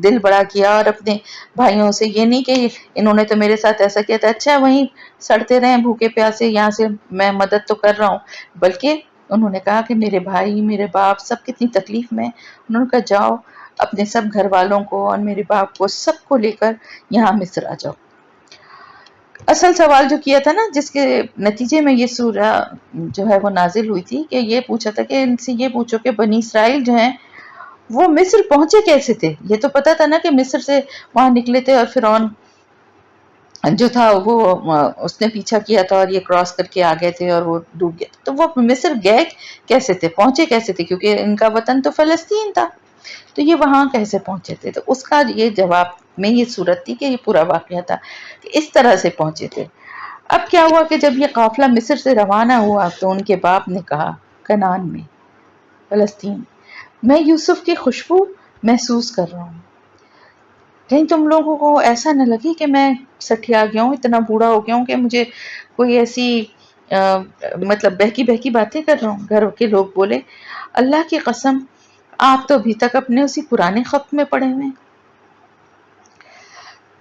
Speaker 1: دل بڑا کیا، اور اپنے بھائیوں سے یہ نہیں کہ انہوں نے تو میرے ساتھ ایسا کیا تھا، اچھا وہیں سڑتے رہیں بھوکے پیاسے، یہاں سے میں مدد تو کر رہا ہوں، بلکہ انہوں نے کہا کہ میرے بھائی میرے باپ سب کتنی تکلیف میں، انہوں نے کہا جاؤ اپنے سب گھر والوں کو اور میرے باپ کو سب کو لے کر یہاں مصر آ جاؤ. اصل سوال جو کیا تھا نا، جس کے نتیجے میں یہ سورہ جو ہے وہ نازل ہوئی تھی، کہ یہ پوچھا تھا کہ ان سے یہ پوچھو کہ بنی اسرائیل جو ہیں وہ مصر پہنچے کیسے تھے. یہ تو پتا تھا نا کہ مصر سے وہاں نکلے تھے، اور فرعون جو تھا وہ اس نے پیچھا کیا تھا اور یہ کراس کر کے آ گئے تھے اور وہ ڈوب گئے. تو وہ مصر گئے کیسے تھے، پہنچے کیسے تھے، کیونکہ ان کا وطن تو فلسطین تھا، تو یہ وہاں کیسے پہنچے تھے. تو اس کا یہ جواب میں یہ صورت تھی کہ یہ پورا واقعہ تھا کہ اس طرح سے پہنچے تھے. اب کیا ہوا کہ جب یہ قافلہ مصر سے روانہ ہوا تو ان کے باپ نے کہا کنعان میں، فلسطین، میں یوسف کی خوشبو محسوس کر رہا ہوں، کہیں تم لوگوں کو ایسا نہ لگے کہ میں سٹھیا گیا ہوں، اتنا بوڑھا ہو گیا ہوں کہ مجھے کوئی ایسی مطلب بہکی بہکی باتیں کر رہا ہوں. گھر کے لوگ بولے اللہ کی قسم آپ تو ابھی تک اپنے اسی پرانے خط میں پڑے ہوئے ہیں.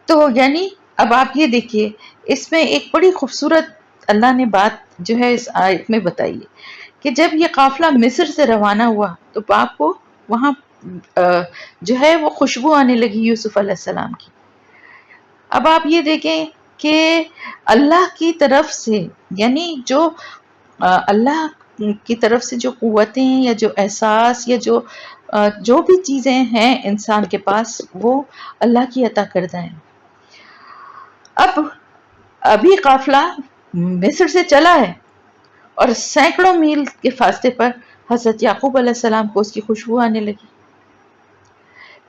Speaker 1: تو یعنی اب آپ یہ دیکھیے اس میں ایک بڑی خوبصورت اللہ نے بات جو ہے اس آیت میں بتائی ہے کہ جب یہ قافلہ مصر سے روانہ ہوا تو باپ کو وہاں جو ہے وہ خوشبو آنے لگی یوسف علیہ السلام کی. اب آپ یہ دیکھیں کہ اللہ کی طرف سے، یعنی جو اللہ کی طرف سے جو قوتیں یا جو احساس یا جو بھی چیزیں ہیں انسان کے پاس، وہ اللہ کی عطا کردہ ہیں. اب ابھی قافلہ مصر سے چلا ہے اور سینکڑوں میل کے فاصلے پر حضرت یعقوب علیہ السلام کو اس کی خوشبو آنے لگی.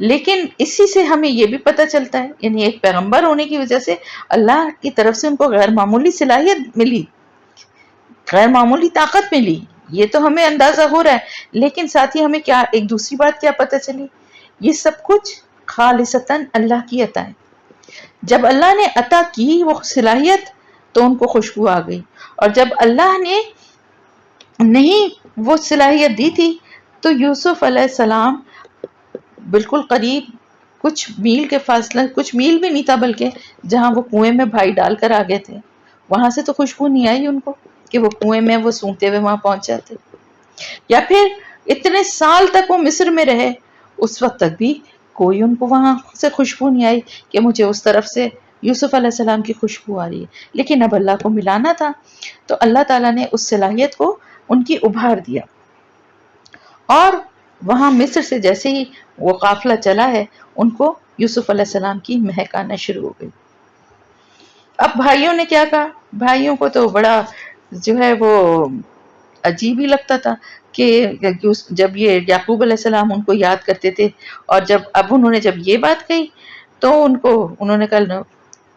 Speaker 1: لیکن اسی سے ہمیں یہ بھی پتہ چلتا ہے، یعنی ایک پیغمبر ہونے کی وجہ سے اللہ کی طرف سے ان کو غیر معمولی صلاحیت ملی، غیر معمولی طاقت ملی. یہ تو ہمیں اندازہ ہو رہا ہے، لیکن ساتھ ہی ہمیں کیا ایک دوسری بات کیا پتہ چلی، یہ سب کچھ خالصتاً اللہ کی عطا ہے. جب اللہ نے عطا کی وہ صلاحیت تو ان کو خوشبو آ گئی، اور جب اللہ نے نہیں وہ صلاحیت دی تھی تو یوسف علیہ السلام بالکل قریب کچھ میل کے فاصلہ، کچھ میل بھی نہیں تھا بلکہ، جہاں وہ کنویں میں بھائی ڈال کر آگے تھے، وہاں سے تو خوشبو نہیں آئی ان کو کہ وہ کنویں میں وہ سونگتے ہوئے وہاں پہنچ جاتے. یا پھر اتنے سال تک وہ مصر میں رہے، اس وقت تک بھی کوئی ان کو وہاں سے خوشبو نہیں آئی کہ مجھے اس طرف سے یوسف علیہ السلام کی خوشبو آ رہی ہے. لیکن اب اللہ کو ملانا تھا تو اللہ تعالیٰ نے اس صلاحیت کو ان کی ابھار دیا، اور وہاں مصر سے جیسے ہی وہ قافلہ چلا ہے ان کو یوسف علیہ السلام کی مہک آنا شروع ہو گئی. اب بھائیوں نے کیا کہا، بھائیوں کو تو بڑا جو ہے وہ عجیب ہی لگتا تھا کہ جب یہ یعقوب علیہ السلام ان کو یاد کرتے تھے، اور اب انہوں نے جب یہ بات کہی تو انہوں نے کہا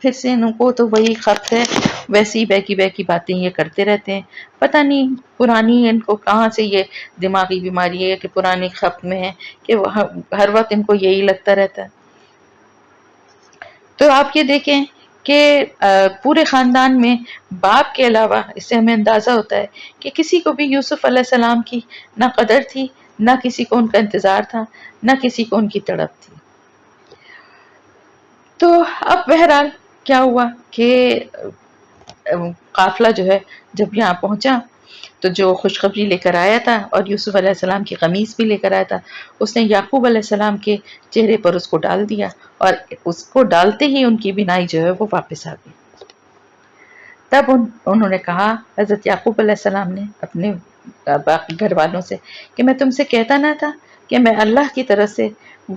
Speaker 1: پھر سے ان کو تو وہی خط ہے، ویسی بہکی بہکی باتیں یہ کرتے رہتے ہیں، پتہ نہیں پرانی ان کو کہاں سے یہ دماغی بیماری ہے کہ پرانی خط میں ہے کہ ہر وقت ان کو یہی لگتا رہتا ہے. تو آپ یہ دیکھیں کہ پورے خاندان میں باپ کے علاوہ اس سے ہمیں اندازہ ہوتا ہے کہ کسی کو بھی یوسف علیہ السلام کی نہ قدر تھی، نہ کسی کو ان کا انتظار تھا، نہ کسی کو ان کی تڑپ تھی. تو اب بہرحال کیا ہوا کہ قافلہ جو ہے جب یہاں پہنچا تو جو خوشخبری لے کر آیا تھا اور یوسف علیہ السلام کی قمیص بھی لے کر آیا تھا، اس نے یعقوب علیہ السلام کے چہرے پر اس کو ڈال دیا، اور اس کو ڈالتے ہی ان کی بینائی جو ہے وہ واپس آ گئی. تب انہوں نے کہا، حضرت یعقوب علیہ السلام نے اپنے باقی گھر والوں سے، کہ میں تم سے کہتا نہ تھا کہ میں اللہ کی طرف سے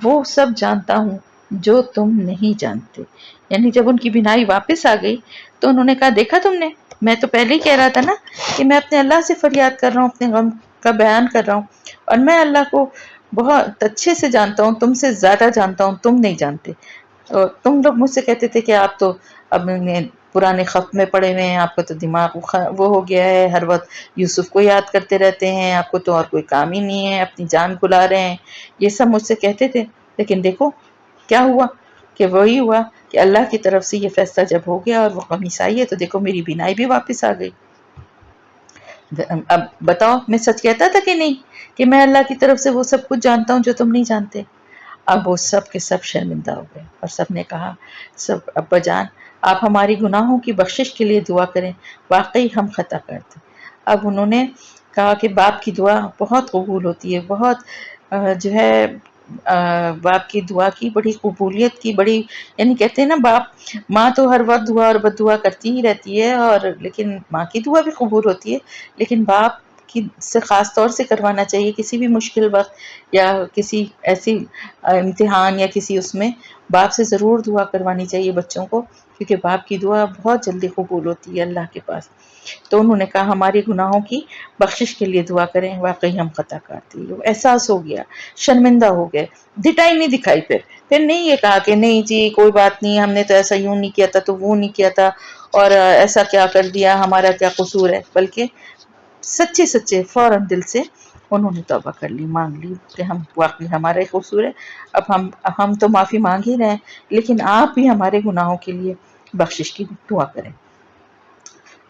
Speaker 1: وہ سب جانتا ہوں جو تم نہیں جانتے. یعنی جب ان کی بینائی واپس آ گئی تو انہوں نے کہا، دیکھا تم نے، میں تو پہلے ہی کہہ رہا تھا نا کہ میں اپنے اللہ سے فریاد کر رہا ہوں، اپنے غم کا بیان کر رہا ہوں، اور میں اللہ کو بہت اچھے سے جانتا ہوں، تم سے زیادہ جانتا ہوں، تم نہیں جانتے. اور تم لوگ مجھ سے کہتے تھے کہ آپ تو اب پرانے خط میں پڑے ہوئے ہیں، آپ کا تو دماغ وہ ہو گیا ہے، ہر وقت یوسف کو یاد کرتے رہتے ہیں، آپ کو تو اور کوئی کام ہی نہیں ہے، اپنی جان بھلا رہے ہیں، یہ سب مجھ سے کہتے تھے. لیکن دیکھو کیا ہوا، کہ وہی ہوا کہ اللہ کی طرف سے یہ فیصلہ جب ہو گیا اور وہ قمیص آئی ہے تو دیکھو میری بینائی بھی واپس آ گئی. اب بتاؤ میں سچ کہتا تھا کہ نہیں، کہ میں اللہ کی طرف سے وہ سب کچھ جانتا ہوں جو تم نہیں جانتے. اب وہ سب کے سب شرمندہ ہو گئے اور سب نے کہا، سب ابا جان آپ ہماری گناہوں کی بخشش کے لیے دعا کریں، واقعی ہم خطا کرتے. اب انہوں نے کہا کہ باپ کی دعا بہت قبول ہوتی ہے، بہت جو ہے باپ کی دعا کی بڑی قبولیت کی بڑی، یعنی کہتے ہیں نا باپ، ماں تو ہر وقت دعا اور بد دعا کرتی ہی رہتی ہے، اور لیکن ماں کی دعا بھی قبول ہوتی ہے، لیکن باپ کی سے خاص طور سے کروانا چاہیے کسی بھی مشکل وقت یا کسی ایسی امتحان یا کسی اس میں باپ سے ضرور دعا کروانی چاہیے بچوں کو، کیونکہ باپ کی دعا بہت جلدی قبول ہوتی ہے اللہ کے پاس. تو انہوں نے کہا ہماری گناہوں کی بخشش کے لیے دعا کریں، واقعی ہم خطا کرتے. احساس ہو گیا، شرمندہ ہو گئے، ڈٹائی نہیں دکھائی. پھر نہیں یہ کہا کہ نہیں جی کوئی بات نہیں، ہم نے تو ایسا یوں نہیں کیا تھا تو وہ نہیں کیا تھا، اور ایسا کیا کر دیا، ہمارا کیا قصور ہے. بلکہ سچے سچے فوراً دل سے انہوں نے توبہ کر لی، مانگ لی کہ ہم واقعی ہمارا ہی قصور ہے، اب ہم تو معافی مانگ ہی رہے ہیں، لیکن آپ بھی ہمارے گناہوں کے لیے بخشش کی دعا کریں.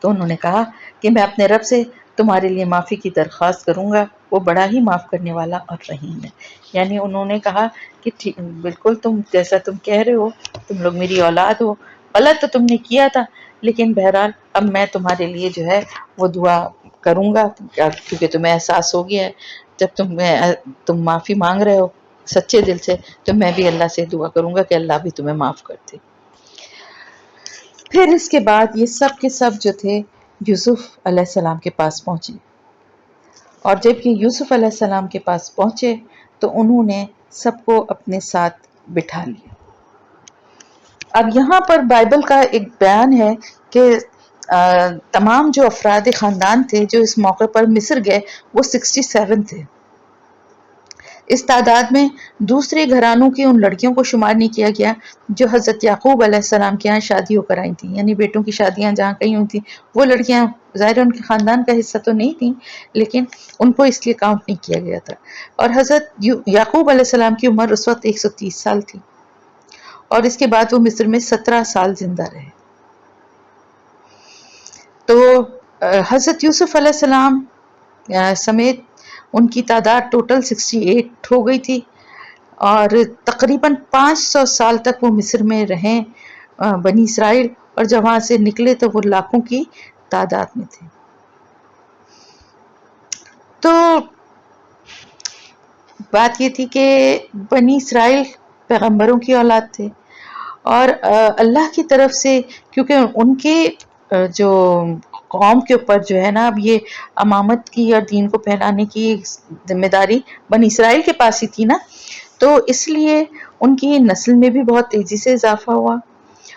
Speaker 1: تو انہوں نے کہا کہ میں اپنے رب سے تمہارے لیے معافی کی درخواست کروں گا، وہ بڑا ہی معاف کرنے والا اور رحیم ہے. یعنی انہوں نے کہا کہ بالکل تم جیسا تم کہہ رہے ہو، تم لوگ میری اولاد ہو، غلط تو تم نے کیا تھا، لیکن بہرحال اب میں تمہارے لیے جو ہے وہ دعا کروں گا کیونکہ تمہیں احساس ہو گیا ہے جب تم معافی مانگ رہے ہو سچے دل سے، تو میں بھی اللہ سے دعا کروں گا کہ اللہ بھی تمہیں معاف کر دے۔ پھر اس کے بعد یہ سب کے سب جو تھے یوسف علیہ السلام کے پاس پہنچے، اور جب یہ یوسف علیہ السلام کے پاس پہنچے تو انہوں نے سب کو اپنے ساتھ بٹھا لیا۔ اب یہاں پر بائبل کا ایک بیان ہے کہ تمام جو افراد خاندان تھے جو اس موقع پر مصر گئے وہ 67 تھے۔ اس تعداد میں دوسرے گھرانوں کی ان لڑکیوں کو شمار نہیں کیا گیا جو حضرت یعقوب علیہ السلام کے یہاں شادی ہو کر آئی تھیں، یعنی بیٹوں کی شادیاں جہاں کہیں ہوئی تھیں وہ لڑکیاں ظاہر ان کے خاندان کا حصہ تو نہیں تھیں، لیکن ان کو اس لیے کاؤنٹ نہیں کیا گیا تھا۔ اور حضرت یعقوب علیہ السلام کی عمر اس وقت 130 سال تھی، اور اس کے بعد وہ مصر میں 17 سال زندہ رہے۔ تو حضرت یوسف علیہ السلام سمیت ان کی تعداد ٹوٹل 68 ہو گئی تھی، اور تقریباً 500 سال تک وہ مصر میں رہیں بنی اسرائیل، اور جب وہاں سے نکلے تو وہ لاکھوں کی تعداد میں تھے۔ تو بات یہ تھی کہ بنی اسرائیل پیغمبروں کی اولاد تھے، اور اللہ کی طرف سے کیونکہ ان کے جو قوم کے اوپر جو ہے نا اب یہ امامت کی اور دین کو پھیلانے کی ذمہ داری بنی اسرائیل کے پاس ہی تھی نا، تو اس لیے ان کی نسل میں بھی بہت تیزی سے اضافہ ہوا۔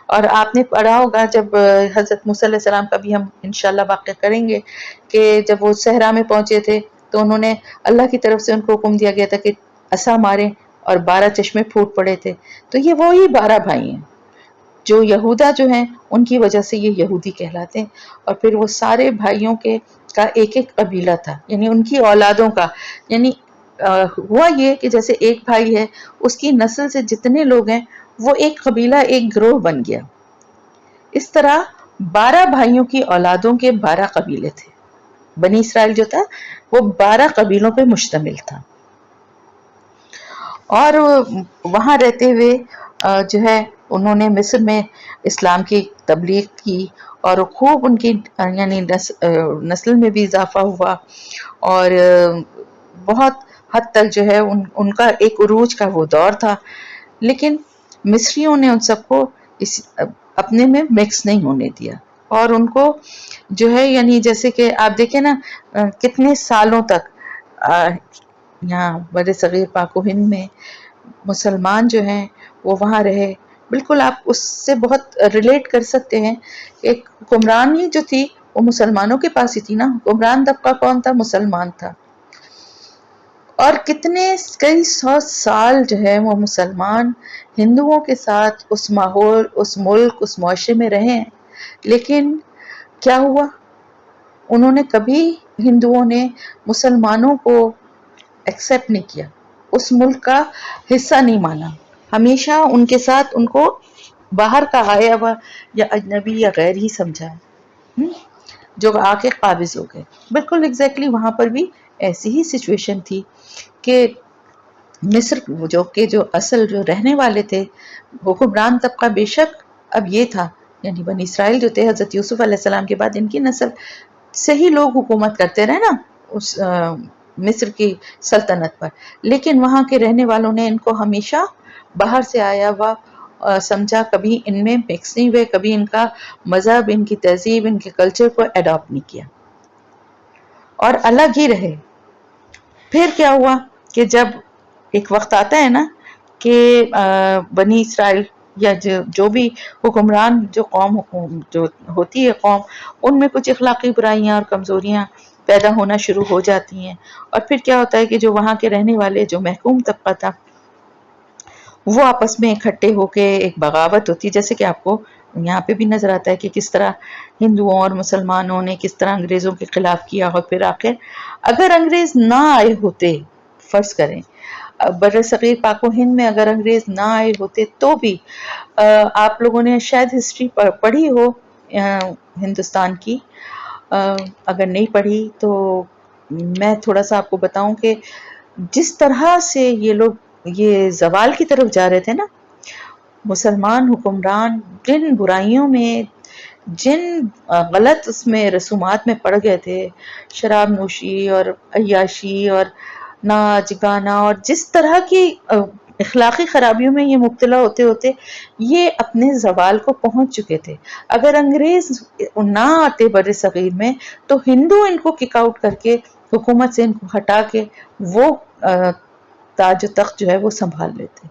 Speaker 1: اور آپ نے پڑھا ہوگا جب حضرت موسیٰ علیہ السلام کا بھی ہم انشاءاللہ واقعہ کریں گے کہ جب وہ صحرا میں پہنچے تھے تو انہوں نے اللہ کی طرف سے ان کو حکم دیا گیا تھا کہ عصا ماریں اور 12 چشمے پھوٹ پڑے تھے، تو یہ وہی 12 بھائی ہیں جو یہودا جو ہیں ان کی وجہ سے یہ یہودی کہلاتے ہیں۔ اور پھر وہ سارے بھائیوں کا ایک ایک قبیلہ تھا، یعنی ان کی اولادوں کا، یعنی ہوا یہ کہ جیسے ایک بھائی ہے اس کی نسل سے جتنے لوگ ہیں وہ ایک قبیلہ ایک گروہ بن گیا۔ اس طرح 12 بھائیوں کی اولادوں کے 12 قبیلے تھے۔ بنی اسرائیل جو تھا وہ 12 قبیلوں پہ مشتمل تھا، اور وہاں رہتے ہوئے جو ہے انہوں نے مصر میں اسلام کی تبلیغ کی، اور خوب ان کی یعنی نسل میں بھی اضافہ ہوا، اور بہت حد تک جو ہے ان کا ایک عروج کا وہ دور تھا۔ لیکن مصریوں نے ان سب کو اپنے میں مکس نہیں ہونے دیا، اور ان کو جو ہے یعنی جیسے کہ آپ دیکھیں نا کتنے سالوں تک یہاں بڑے صغیر پاک و ہند میں مسلمان جو ہیں وہ وہاں رہے۔ بالکل آپ اس سے بہت ریلیٹ کر سکتے ہیں۔ ایک حکمرانی جو تھی وہ مسلمانوں کے پاس ہی تھی نا، حکمران طبقہ کون تھا؟ مسلمان تھا، اور کئی 100 سال جو ہے وہ مسلمان ہندوؤں کے ساتھ اس ماحول، اس ملک، اس معاشرے میں رہے ہیں۔ لیکن کیا ہوا؟ انہوں نے کبھی ہندوؤں نے مسلمانوں کو ایکسیپٹ نہیں کیا، اس ملک کا حصہ نہیں مانا، ہمیشہ ان کے ساتھ ان کو باہر کا آیا ہوا یا اجنبی یا غیر ہی سمجھا ہے، جو آ کے قابض ہو گئے۔ بالکل ایگزیکٹلی وہاں پر بھی ایسی ہی سچویشن تھی کہ مصر جو اصل جو رہنے والے تھے حکمران طبقہ بے شک اب یہ تھا، یعنی بنی اسرائیل جو تھے حضرت یوسف علیہ السلام کے بعد ان کی نسل سے ہی لوگ حکومت کرتے رہے نا اس مصر کی سلطنت پر، لیکن وہاں کے رہنے والوں نے ان کو ہمیشہ باہر سے آیا ہوا سمجھا، کبھی ان میں مکس نہیں ہوئے، کبھی ان کا مذہب، ان کی تہذیب، ان کے کلچر کو اڈاپٹ نہیں کیا، اور الگ ہی رہے۔ پھر کیا ہوا کہ جب ایک وقت آتا ہے نا کہ بنی اسرائیل یا جو بھی حکمران جو قوم جو ہوتی ہے قوم، ان میں کچھ اخلاقی برائیاں اور کمزوریاں پیدا ہونا شروع ہو جاتی ہیں، اور پھر کیا ہوتا ہے کہ جو وہاں کے رہنے والے جو محکوم طبقہ تھا وہ آپس میں اکٹھے ہو کے ایک بغاوت ہوتی ہے، جیسے کہ آپ کو یہاں پہ بھی نظر آتا ہے کہ کس طرح ہندوؤں اور مسلمانوں نے کس طرح انگریزوں کے خلاف کیا، اور پھر آخر اگر انگریز نہ آئے ہوتے، فرض کریں بر صغیر پاک و ہند میں اگر انگریز نہ آئے ہوتے تو بھی آپ لوگوں نے شاید ہسٹری پڑھی ہو ہندوستان کی، اگر نہیں پڑھی تو میں تھوڑا سا آپ کو بتاؤں کہ جس طرح سے یہ لوگ یہ زوال کی طرف جا رہے تھے نا، مسلمان حکمران جن برائیوں میں جن غلط اس میں رسومات میں پڑ گئے تھے، شراب نوشی اور عیاشی اور ناچ گانا اور جس طرح کی اخلاقی خرابیوں میں یہ مبتلا ہوتے ہوتے یہ اپنے زوال کو پہنچ چکے تھے۔ اگر انگریز نہ آتے بر صغیر میں تو ہندو ان کو کک آؤٹ کر کے حکومت سے ان کو ہٹا کے وہ تاج و تخت جو ہے وہ سنبھال لیتے۔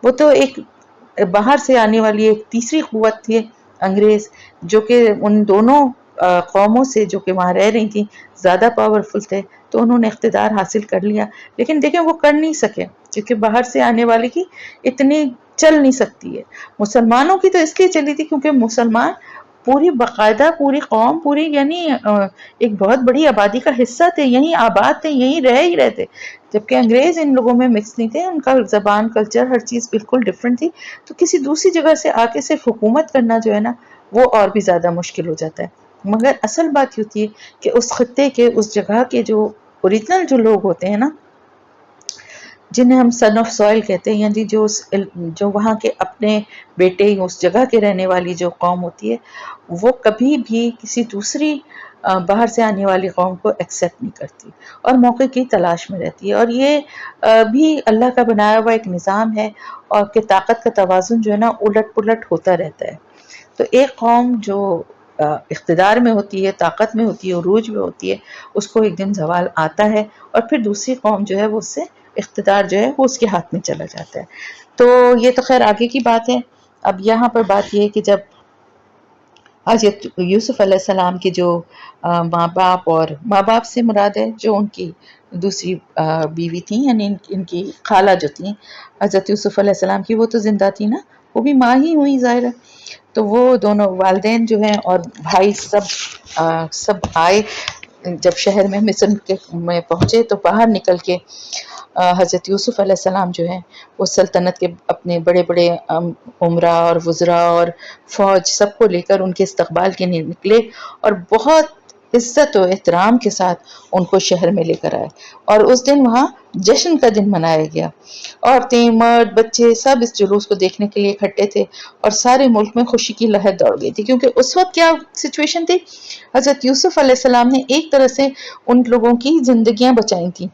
Speaker 1: وہ تو ایک باہر سے آنے والی ایک تیسری قوت تھی انگریز، جو کہ ان دونوں قوموں سے جو کہ وہاں رہ رہی تھیں زیادہ پاورفل تھے، تو انہوں نے اقتدار حاصل کر لیا۔ لیکن دیکھیں وہ کر نہیں سکے کیونکہ باہر سے آنے والی کی اتنی چل نہیں سکتی ہے۔ مسلمانوں کی تو اس لیے چلی تھی کیونکہ مسلمان پوری باقاعدہ پوری قوم پوری یعنی ایک بہت بڑی آبادی کا حصہ تھے، یہیں آباد تھے، یہیں رہ ہی رہتے، جبکہ انگریز ان لوگوں میں مکس نہیں تھے، ان کا زبان کلچر ہر چیز بالکل ڈفرینٹ تھی، تو کسی دوسری جگہ سے آ کے صرف حکومت کرنا جو ہے نا وہ اور بھی زیادہ مشکل ہو جاتا ہے۔ مگر اصل بات یہ ہوتی ہے کہ اس خطے کے اس جگہ کے جو اوریجنل جو لوگ ہوتے ہیں نا، جنہیں ہم سن آف سوئل کہتے ہیں، یعنی جو وہاں کے اپنے بیٹے اس جگہ کے رہنے والی جو قوم ہوتی ہے، وہ کبھی بھی کسی دوسری باہر سے آنے والی قوم کو ایکسیپٹ نہیں کرتی اور موقع کی تلاش میں رہتی ہے، اور یہ بھی اللہ کا بنایا ہوا ایک نظام ہے، اور کہ طاقت کا توازن جو ہے نا الٹ پلٹ ہوتا رہتا ہے۔ تو ایک قوم جو اقتدار میں ہوتی ہے، طاقت میں ہوتی ہے، عروج میں ہوتی ہے، اس کو ایک دن زوال آتا ہے، اور پھر دوسری قوم جو ہے وہ اس سے اقتدار جو ہے وہ اس کے ہاتھ میں چلا جاتا ہے۔ تو یہ تو خیر آگے کی بات ہے۔ اب یہاں پر بات یہ ہے کہ جب حضرت یوسف علیہ السلام کے جو ماں باپ، اور ماں باپ سے مراد ہے جو ان کی دوسری بیوی تھیں، یعنی ان کی خالہ جو تھیں حضرت یوسف علیہ السلام کی، وہ تو زندہ تھی نا، وہ بھی ماں ہی ہوئی ظاہر ہے۔ تو وہ دونوں والدین جو ہیں اور بھائی سب آئے، جب شہر میں مصر میں پہنچے تو باہر نکل کے حضرت یوسف علیہ السلام جو ہیں وہ سلطنت کے اپنے بڑے بڑے امراء اور وزراء اور فوج سب کو لے کر ان کے استقبال کے لیے نکلے، اور بہت عزت و احترام کے ساتھ ان کو شہر میں لے کر آئے، اور اس دن وہاں جشن کا دن منایا گیا۔ عورتیں، مرد، بچے سب اس جلوس کو دیکھنے کے لیے اکٹھے تھے، اور سارے ملک میں خوشی کی لہر دوڑ گئی تھی، کیونکہ اس وقت کیا سچویشن تھی، حضرت یوسف علیہ السلام نے ایک طرح سے ان لوگوں کی زندگیاں بچائی تھیں،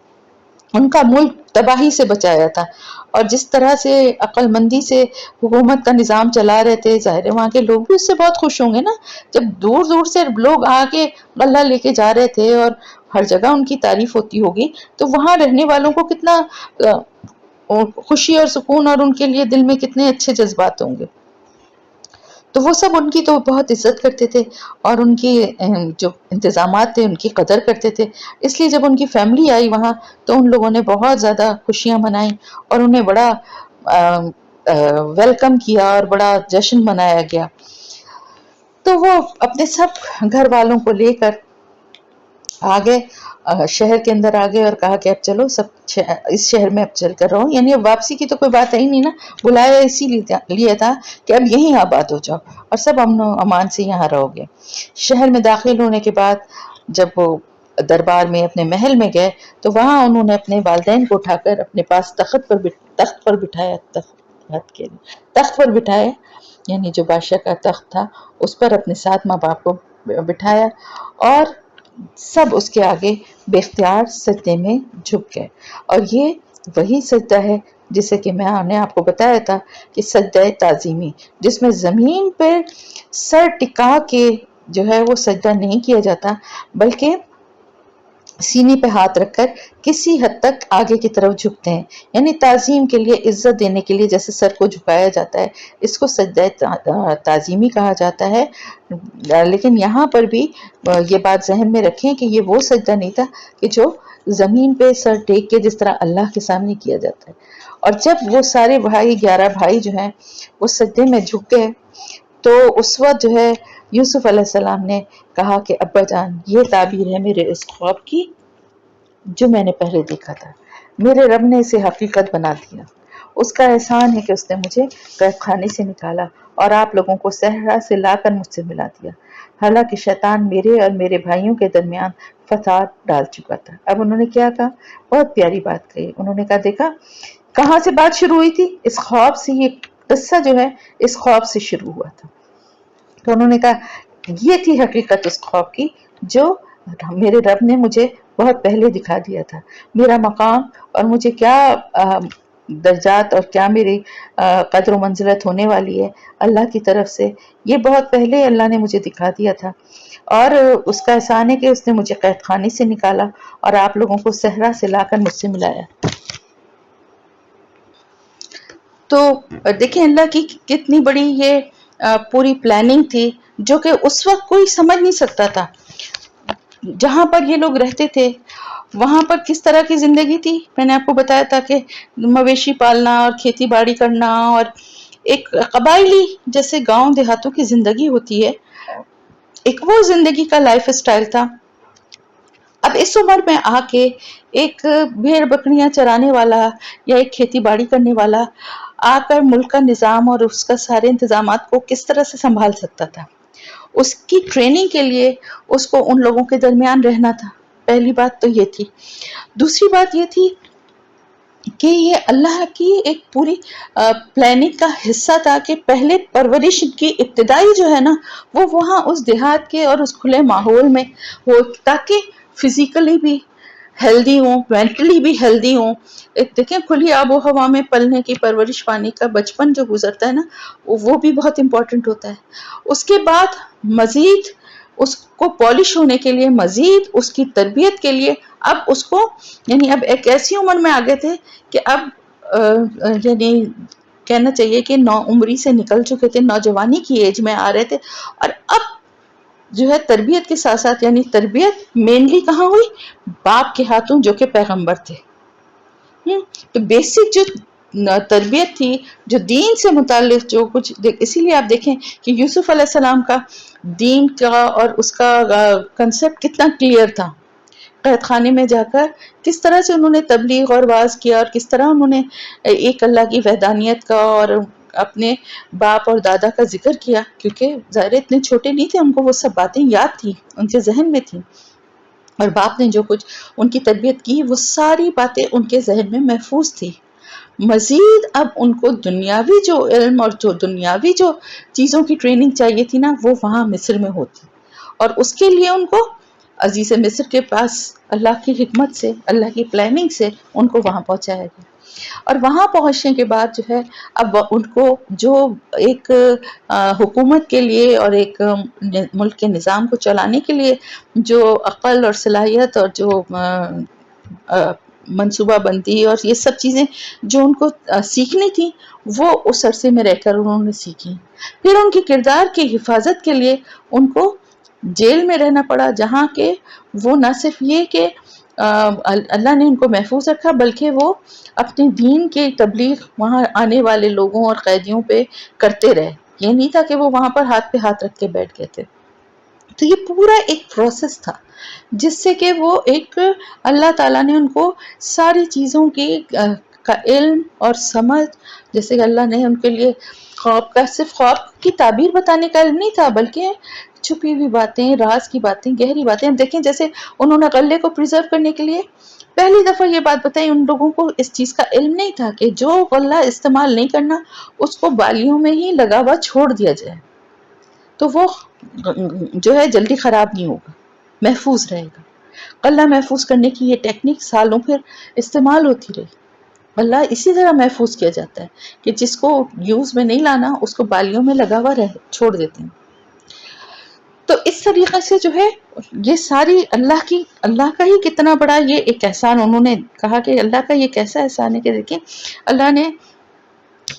Speaker 1: ان کا ملک تباہی سے بچایا تھا، اور جس طرح سے عقل مندی سے حکومت کا نظام چلا رہے تھے، ظاہر ہے وہاں کے لوگ بھی اس سے بہت خوش ہوں گے نا، جب دور دور سے لوگ آ کے غلہ لے کے جا رہے تھے اور ہر جگہ ان کی تعریف ہوتی ہوگی، تو وہاں رہنے والوں کو کتنا خوشی اور سکون، اور ان کے لیے دل میں کتنے اچھے جذبات ہوں گے۔ تو وہ سب ان کی تو بہت عزت کرتے تھے، اور ان کی جو انتظامات تھے ان کی قدر کرتے تھے، اس لیے جب ان کی فیملی آئی وہاں تو ان لوگوں نے بہت زیادہ خوشیاں منائیں، اور انہیں بڑا ویلکم کیا اور بڑا جشن منایا گیا۔ تو وہ اپنے سب گھر والوں کو لے کر آگے شہر کے اندر آگے، اور کہا کہ اب چلو سب اس شہر میں اب چل کر رہو، یعنی اب واپسی کی تو کوئی بات ہے ہی نہیں نا، بلایا اسی لیے تھا کہ اب یہیں آباد ہو جاؤ اور سب امن و امان سے یہاں رہو گے۔ شہر میں داخل ہونے کے بعد جب وہ دربار میں اپنے محل میں گئے تو وہاں انہوں نے اپنے والدین کو اٹھا کر اپنے پاس تخت پر بٹھایا، یعنی جو بادشاہ کا تخت تھا اس پر اپنے ساتھ ماں باپ کو بٹھایا، اور سب اس کے آگے بے اختیار سجدے میں جھک گئے۔ اور یہ وہی سجدہ ہے جسے کہ میں نے آپ کو بتایا تھا کہ سجدہ تعظیمی، جس میں زمین پہ سر ٹکا کے جو ہے وہ سجدہ نہیں کیا جاتا، بلکہ سینے پہ ہاتھ رکھ کر کسی حد تک آگے کی طرف جھکتے ہیں، یعنی تعظیم کے لیے، عزت دینے کے لیے جیسے سر کو جھکایا جاتا ہے، اس کو سجدہ تعظیمی کہا جاتا ہے۔ لیکن یہاں پر بھی یہ بات ذہن میں رکھیں کہ یہ وہ سجدہ نہیں تھا کہ جو زمین پہ سر ٹیک کے جس طرح اللہ کے سامنے کیا جاتا ہے۔ اور جب وہ سارے بھائی 11 بھائی جو ہیں وہ سجدے میں جھک گئے تو اس وقت جو ہے یوسف علیہ السلام نے کہا کہ ابا جان یہ تعبیر ہے میرے اس خواب کی جو میں نے پہلے دیکھا تھا، میرے رب نے اسے حقیقت بنا دیا، اس کا احسان ہے کہ اس نے مجھے قید خانے سے نکالا اور آپ لوگوں کو صحرا سے لا کر مجھ سے ملا دیا، حالانکہ شیطان میرے اور میرے بھائیوں کے درمیان فساد ڈال چکا تھا۔ اب انہوں نے کیا کہا، بہت پیاری بات کہی، انہوں نے کہا دیکھا کہاں سے بات شروع ہوئی تھی، اس خواب سے، یہ قصہ جو ہے اس خواب سے شروع ہوا تھا۔ تو انہوں نے کہا یہ تھی حقیقت اس خواب کی جو میرے رب نے مجھے بہت پہلے دکھا دیا تھا. میرا مقام اور مجھے کیا درجات اور کیا میری قدر و منزلت ہونے والی ہے اللہ کی طرف سے، یہ بہت پہلے اللہ نے مجھے دکھا دیا تھا. اور اس کا احسان ہے کہ اس نے مجھے قید خانے سے نکالا اور آپ لوگوں کو صحرا سے لا کر مجھ سے ملایا. تو دیکھیں اللہ کی کتنی بڑی یہ پوری پلاننگ تھی جو کہ اس وقت کوئی سمجھ نہیں سکتا تھا. جہاں پر یہ لوگ رہتے تھے وہاں پر کس طرح کی زندگی تھی. میں نے آپ کو بتایا تھا کہ مویشی پالنا اور کھیتی باڑی کرنا اور ایک قبائلی جیسے گاؤں دیہاتوں کی زندگی ہوتی ہے، ایک وہ زندگی کا لائف اسٹائل تھا. اب اس عمر میں آ کے ایک بھیڑ بکریاں چرانے والا یا ایک کھیتی باڑی کرنے والا آ کر ملک کا نظام اور اس کا سارے انتظامات کو کس طرح سے سنبھال سکتا تھا. اس کی ٹریننگ کے لیے اس کو ان لوگوں کے درمیان رہنا تھا. پہلی بات تو یہ تھی. دوسری بات یہ تھی کہ یہ اللہ کی ایک پوری پلاننگ کا حصہ تھا کہ پہلے پرورش کی ابتدائی جو ہے نا وہ وہاں اس دیہات کے اور اس کھلے ماحول میں ہو تاکہ فزیکلی بھی ہیلدی ہوں، مینٹلی بھی ہیلدی ہوں. ایک دیکھیں کھلی آب و ہوا میں پلنے کی پرورش پانے کا بچپن جو گزرتا ہے نا وہ بھی بہت امپورٹنٹ ہوتا ہے. اس کے بعد مزید اس کو پالش ہونے کے لیے، مزید اس کی تربیت کے لیے اب اس کو یعنی اب ایک ایسی عمر میں آ گئے تھے کہ اب یعنی کہنا چاہیے کہ نو عمری سے نکل چکے تھے، نوجوانی کی ایج میں آ رہے تھے. اور اب جو ہے تربیت کے ساتھ ساتھ یعنی تربیت مینلی کہاں ہوئی؟ باپ کے ہاتھوں جو کہ پیغمبر تھے. تو بیسک جو تربیت تھی، جو دین سے متعلق جو کچھ اسی لیے آپ دیکھیں کہ یوسف علیہ السلام کا دین کا اور اس کا کنسپٹ کتنا کلیئر تھا. قید خانے میں جا کر کس طرح سے انہوں نے تبلیغ اور واعظ کیا اور کس طرح انہوں نے ایک اللہ کی وحدانیت کا اور اپنے باپ اور دادا کا ذکر کیا، کیونکہ ظاہر اتنے چھوٹے نہیں تھے، ان کو وہ سب باتیں یاد تھی، ان کے ذہن میں تھی. اور باپ نے جو کچھ ان کی تربیت کی وہ ساری باتیں ان کے ذہن میں محفوظ تھی. مزید اب ان کو دنیاوی جو علم اور جو دنیاوی جو چیزوں کی ٹریننگ چاہیے تھی نا وہ وہاں مصر میں ہوتی. اور اس کے لیے ان کو عزیز مصر کے پاس اللہ کی حکمت سے، اللہ کی پلاننگ سے ان کو وہاں پہنچایا گیا. اور وہاں پہنچنے کے بعد جو ہے اب ان کو جو ایک حکومت کے لیے اور ایک ملک کے نظام کو چلانے کے لیے جو عقل اور صلاحیت اور جو منصوبہ بندی اور یہ سب چیزیں جو ان کو سیکھنی تھی وہ اس عرصے میں رہ کر انہوں نے سیکھی. پھر ان کے کردار کی حفاظت کے لیے ان کو جیل میں رہنا پڑا، جہاں کہ وہ نہ صرف یہ کہ اللہ نے ان کو محفوظ رکھا بلکہ وہ اپنے دین کے تبلیغ وہاں آنے والے لوگوں اور قیدیوں پہ کرتے رہے. یہ نہیں تھا کہ وہ وہاں پر ہاتھ پہ ہاتھ رکھ کے بیٹھ گئے تھے. تو یہ پورا ایک پروسیس تھا جس سے کہ وہ ایک اللہ تعالیٰ نے ان کو ساری چیزوں کی کا علم اور سمجھ، جیسے کہ اللہ نے ان کے لیے خواب کا صرف خواب کی تعبیر بتانے کا علم نہیں تھا بلکہ چھپی ہوئی باتیں، راز کی باتیں، گہری باتیں. دیکھیں جیسے انہوں نے غلے کو پریزرو کرنے کے لیے پہلی دفعہ یہ بات بتائی، ان لوگوں کو اس چیز کا علم نہیں تھا کہ جو غلہ استعمال نہیں کرنا اس کو بالیوں میں ہی لگا ہوا چھوڑ دیا جائے تو وہ جو ہے جلدی خراب نہیں ہوگا، محفوظ رہے گا. غلہ محفوظ کرنے کی یہ ٹیکنیک سالوں پھر استعمال ہوتی رہی. غلہ اسی طرح محفوظ کیا جاتا ہے کہ جس کو یوز میں نہیں لانا اس کو بالیوں میں لگا ہوا چھوڑ دیتے ہیں. تو اس طریقے سے جو ہے یہ ساری اللہ کا ہی کتنا بڑا یہ ایک احسان. انہوں نے کہا کہ اللہ کا یہ کیسا احسان ہے کہ دیکھیں اللہ نے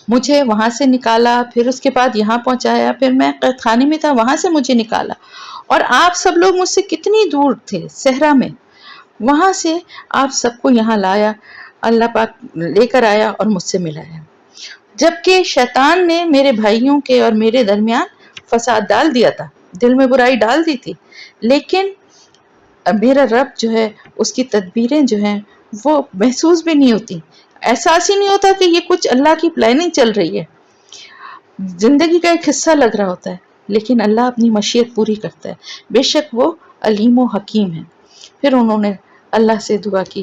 Speaker 1: مجھے وہاں سے نکالا، پھر اس کے بعد یہاں پہنچایا، پھر میں قید خانے میں تھا وہاں سے مجھے نکالا، اور آپ سب لوگ مجھ سے کتنی دور تھے صحرا میں، وہاں سے آپ سب کو یہاں لایا، اللہ پاک لے کر آیا اور مجھ سے ملایا. جبکہ شیطان نے میرے بھائیوں کے اور میرے درمیان فساد ڈال دیا تھا، دل میں برائی ڈال دی تھی، لیکن میرا رب جو ہے اس کی تدبیریں جو ہیں وہ محسوس بھی نہیں ہوتی، احساس ہی نہیں ہوتا کہ یہ کچھ اللہ کی پلاننگ چل رہی ہے، زندگی کا ایک حصہ لگ رہا ہوتا ہے، لیکن اللہ اپنی مشیت پوری کرتا ہے، بے شک وہ علیم و حکیم ہے. پھر انہوں نے اللہ سے دعا کی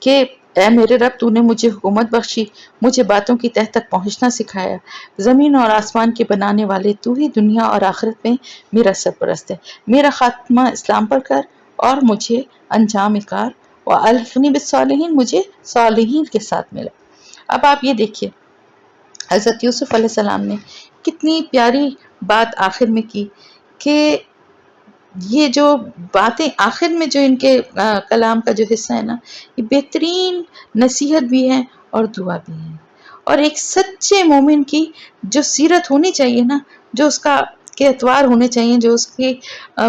Speaker 1: کہ اے میرے رب تو نے مجھے حکومت بخشی، مجھے باتوں کی تہ تک پہنچنا سکھایا، زمین اور آسمان کے بنانے والے تو ہی دنیا اور آخرت میں میرا سرپرست ہے، میرا خاتمہ اسلام پر کر اور مجھے انجام کار و الحقنی بالصالحین، مجھے صالحین کے ساتھ ملا۔ اب آپ یہ دیکھیے حضرت یوسف علیہ السلام نے کتنی پیاری بات آخر میں کی کہ یہ جو باتیں آخر میں جو ان کے کلام کا جو حصہ ہے نا، یہ بہترین نصیحت بھی ہے اور دعا بھی ہے، اور ایک سچے مومن کی جو سیرت ہونی چاہیے نا، جو اس کا کے اتوار ہونے چاہیے، جو اس کی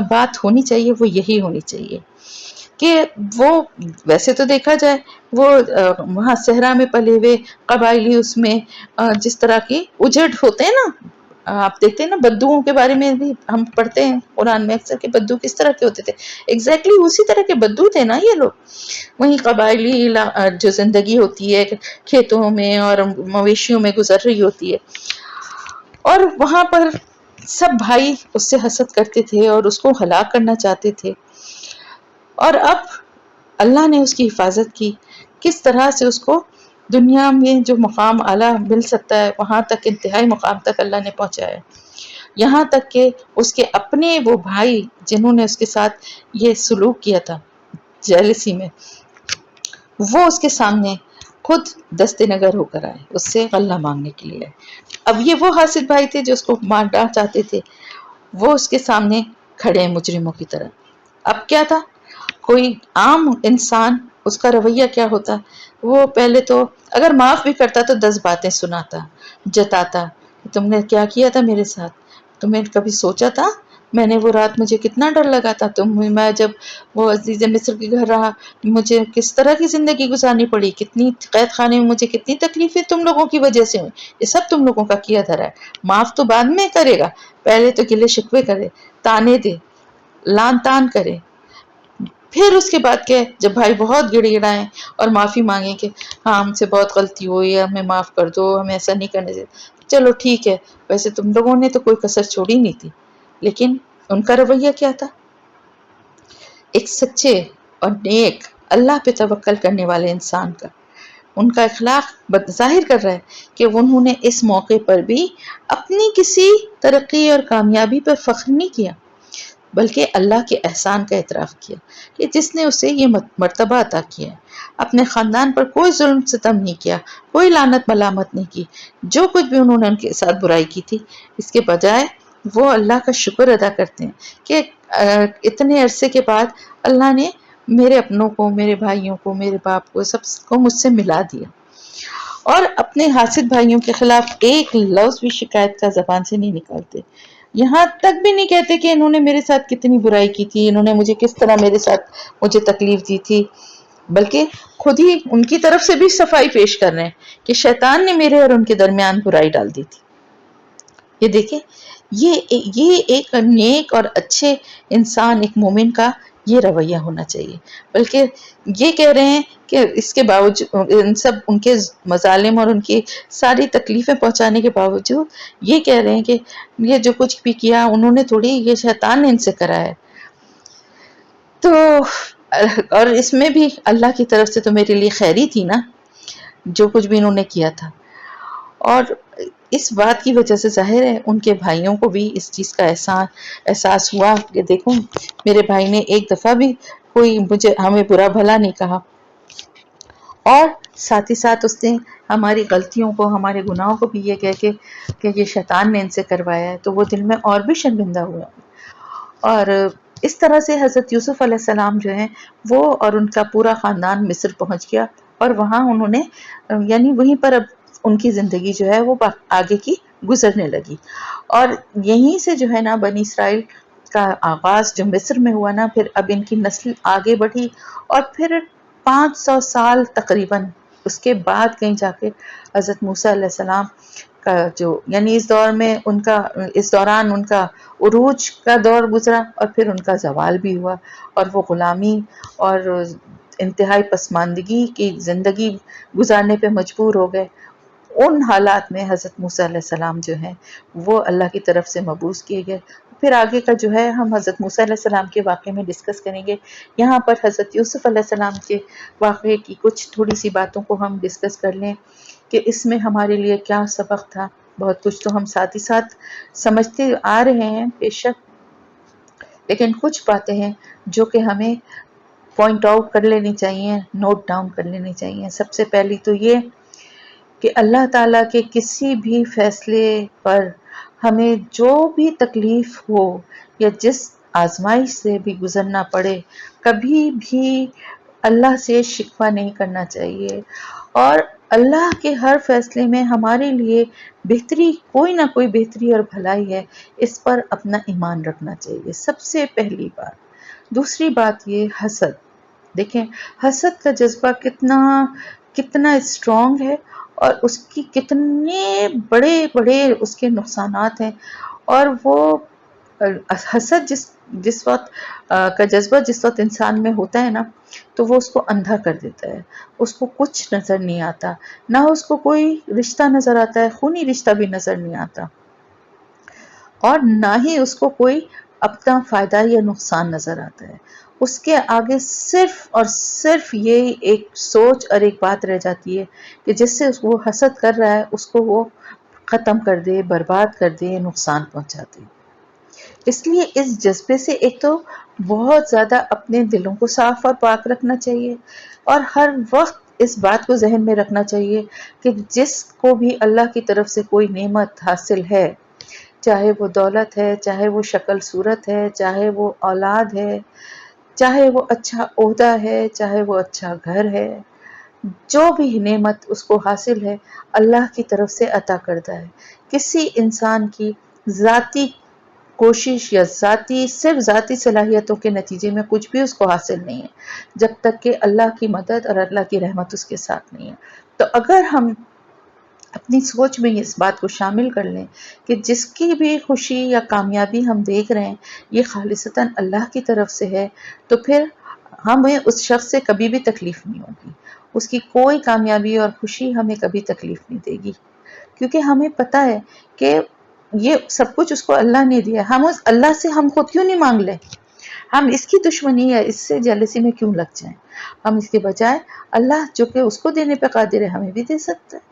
Speaker 1: بات ہونی چاہیے، وہ یہی ہونی چاہیے کہ وہ ویسے تو دیکھا جائے وہ وہاں صحرا میں پلے ہوئے قبائلی اس میں جس طرح کی اجڑ ہوتے ہیں نا، آپ دیکھتے ہیں نا بدوؤں کے بارے میں بھی ہم پڑھتے ہیں قرآن میں اکثر کہ بدو کس طرح کے ہوتے تھے، ایگزیکٹلی اسی طرح کے بدو تھے نا یہ لوگ۔ وہیں قبائلی جو زندگی ہوتی ہے کھیتوں میں اور مویشیوں میں گزر رہی ہوتی ہے، اور وہاں پر سب بھائی اس سے حسد کرتے تھے اور اس کو ہلاک کرنا چاہتے تھے، اور اب اللہ نے اس کی حفاظت کی، کس طرح سے اس کو دنیا میں جو مقام اعلیٰ مل سکتا ہے وہاں تک، انتہائی مقام تک اللہ نے پہنچایا، یہاں تک کہ اس کے اپنے وہ بھائی جنہوں نے اس کے ساتھ یہ سلوک کیا تھا جیلسی میں، وہ اس کے سامنے خود دست نگر ہو کر آئے، اس سے غلہ مانگنے کے لیے۔ اب یہ وہ حاسد بھائی تھے جو اس کو مارنا چاہتے تھے، وہ اس کے سامنے کھڑے ہیں مجرموں کی طرح۔ اب کیا تھا، کوئی عام انسان اس کا رویہ کیا ہوتا، وہ پہلے تو اگر معاف بھی کرتا تو 10 باتیں سناتا، جتاتا، تم نے کیا کیا تھا میرے ساتھ، تمہیں کبھی سوچا تھا میں نے وہ رات، مجھے کتنا ڈر لگا تھا، میں جب وہ عزیز مصر کے گھر رہا مجھے کس طرح کی زندگی گزارنی پڑی، کتنی قید خانے میں مجھے کتنی تکلیفیں تم لوگوں کی وجہ سے ہوئی، یہ سب تم لوگوں کا کیا دھرا ہے۔ معاف تو بعد میں کرے گا، پہلے تو گلے شکوے کرے، تانے دے، لان تان کرے، پھر اس کے بعد کیا، جب بھائی بہت گڑ گڑائیں اور معافی مانگیں کہ ہاں ہم سے بہت غلطی ہوئی، ہمیں معاف کر دو، ہمیں ایسا نہیں کرنے سے، چلو ٹھیک ہے، ویسے تم لوگوں نے تو کوئی کسر چھوڑی نہیں تھی، لیکن ان کا رویہ کیا تھا، ایک سچے اور نیک اللہ پہ توکل کرنے والے انسان کا ان کا اخلاق ظاہر کر رہا ہے کہ انہوں نے اس موقع پر بھی اپنی کسی ترقی اور کامیابی پر فخر نہیں کیا، بلکہ اللہ کے احسان کا اعتراف کیا کہ جس نے اسے یہ مرتبہ عطا کیا ہے، اپنے خاندان پر کوئی ظلم ستم نہیں کیا، کوئی لعنت ملامت نہیں کی، جو کچھ بھی انہوں نے ان کے ساتھ برائی کی تھی، اس کے بجائے وہ اللہ کا شکر ادا کرتے ہیں کہ اتنے عرصے کے بعد اللہ نے میرے اپنوں کو، میرے بھائیوں کو، میرے باپ کو، سب کو مجھ سے ملا دیا، اور اپنے حاسد بھائیوں کے خلاف ایک لفظ بھی شکایت کا زبان سے نہیں نکالتے، یہاں تک بھی نہیں کہتے کہ انہوں نے میرے ساتھ کتنی برائی کی تھی، انہوں نے مجھے کس طرح مجھے تکلیف دی تھی، بلکہ خود ہی ان کی طرف سے بھی صفائی پیش کر رہے ہیں کہ شیطان نے میرے اور ان کے درمیان برائی ڈال دی تھی۔ یہ دیکھیں، یہ ایک نیک اور اچھے انسان، ایک مومن کا یہ رویہ ہونا چاہیے، بلکہ یہ کہہ رہے ہیں کہ اس کے باوجود ان سب ان کے مظالم اور ان کی ساری تکلیفیں پہنچانے کے باوجود یہ کہہ رہے ہیں کہ یہ جو کچھ بھی کیا انہوں نے تھوڑی، یہ شیطان نے ان سے کرا ہے، تو اور اس میں بھی اللہ کی طرف سے تو میرے لیے خیر ہی تھی نا جو کچھ بھی انہوں نے کیا تھا۔ اور اس بات کی وجہ سے ظاہر ہے ان کے بھائیوں کو بھی اس چیز کا احساس ہوا کہ دیکھو میرے بھائی نے ایک دفعہ بھی کوئی ہمیں برا بھلا نہیں کہا، اور ساتھ ہی ساتھ اس نے ہماری غلطیوں کو، ہمارے گناہوں کو بھی یہ کہہ کے کہ یہ شیطان نے ان سے کروایا ہے، تو وہ دل میں اور بھی شرمندہ ہوا، اور اس طرح سے حضرت یوسف علیہ السلام جو ہیں وہ اور ان کا پورا خاندان مصر پہنچ گیا، اور وہاں انہوں نے یعنی وہیں پر اب ان کی زندگی جو ہے وہ آگے کی گزرنے لگی، اور یہیں سے جو ہے نا بنی اسرائیل کا آغاز جو مصر میں ہوا نا، پھر اب ان کی نسل آگے بڑھی، اور پھر 500 سال تقریباً اس کے بعد کہیں جا کے حضرت موسیٰ علیہ السلام کا جو یعنی اس دوران ان کا عروج کا دور گزرا، اور پھر ان کا زوال بھی ہوا، اور وہ غلامی اور انتہائی پسماندگی کی زندگی گزارنے پہ مجبور ہو گئے۔ ان حالات میں حضرت موسیٰ علیہ السلام جو ہیں وہ اللہ کی طرف سے مبعوث کیے گئے، پھر آگے کا جو ہے ہم حضرت موسیٰ علیہ السلام کے واقعے میں ڈسکس کریں گے. یہاں پر حضرت یوسف علیہ السلام کے واقعے کی کچھ تھوڑی سی باتوں کو ہم ڈسکس کر لیں کہ اس میں ہمارے لیے کیا سبق تھا. بہت کچھ تو ہم ساتھ ہی ساتھ سمجھتے آ رہے ہیں بے شک، لیکن کچھ باتیں ہیں جو کہ ہمیں پوائنٹ آؤٹ کر لینی چاہیے، نوٹ ڈاؤن کر لینی چاہیے. سب سے پہلی تو یہ کہ اللہ تعالیٰ کے کسی بھی فیصلے پر ہمیں جو بھی تکلیف ہو یا جس آزمائش سے بھی گزرنا پڑے، کبھی بھی اللہ سے شکوہ نہیں کرنا چاہیے، اور اللہ کے ہر فیصلے میں ہمارے لیے بہتری، کوئی نہ کوئی بہتری اور بھلائی ہے، اس پر اپنا ایمان رکھنا چاہیے. سب سے پہلی بات. دوسری بات یہ حسد. دیکھیں حسد کا جذبہ کتنا کتنا اسٹرانگ ہے، اور اس کی کتنے بڑے بڑے اس کے نقصانات ہیں. اور وہ حسد جس وقت کا جذبہ جس وقت انسان میں ہوتا ہے نا، تو وہ اس کو اندھا کر دیتا ہے. اس کو کچھ نظر نہیں آتا، نہ اس کو کوئی رشتہ نظر آتا ہے، خونی رشتہ بھی نظر نہیں آتا، اور نہ ہی اس کو کوئی اپنا فائدہ یا نقصان نظر آتا ہے. اس کے آگے صرف اور صرف یہ ایک سوچ اور ایک بات رہ جاتی ہے کہ جس سے وہ حسد کر رہا ہے اس کو وہ ختم کر دے، برباد کر دے، نقصان پہنچا دے. اس لیے اس جذبے سے ایک تو بہت زیادہ اپنے دلوں کو صاف اور پاک رکھنا چاہیے، اور ہر وقت اس بات کو ذہن میں رکھنا چاہیے کہ جس کو بھی اللہ کی طرف سے کوئی نعمت حاصل ہے، چاہے وہ دولت ہے، چاہے وہ شکل صورت ہے، چاہے وہ اولاد ہے، چاہے وہ اچھا عہدہ ہے، چاہے وہ اچھا گھر ہے، جو بھی نعمت اس کو حاصل ہے اللہ کی طرف سے عطا کردہ ہے. کسی انسان کی ذاتی کوشش یا صرف ذاتی صلاحیتوں کے نتیجے میں کچھ بھی اس کو حاصل نہیں ہے جب تک کہ اللہ کی مدد اور اللہ کی رحمت اس کے ساتھ نہیں ہے. تو اگر ہم اپنی سوچ میں اس بات کو شامل کر لیں کہ جس کی بھی خوشی یا کامیابی ہم دیکھ رہے ہیں یہ خالصتاً اللہ کی طرف سے ہے، تو پھر ہمیں اس شخص سے کبھی بھی تکلیف نہیں ہوگی. اس کی کوئی کامیابی اور خوشی ہمیں کبھی تکلیف نہیں دے گی، کیونکہ ہمیں پتہ ہے کہ یہ سب کچھ اس کو اللہ نے دیا. ہم اس اللہ سے ہم خود کیوں نہیں مانگ لیں؟ ہم اس کی دشمنی ہے اس سے جیلسی میں کیوں لگ جائیں؟ ہم اس کے بجائے اللہ جو کہ اس کو دینے پہ قادر ہے ہمیں بھی دے سکتا ہے.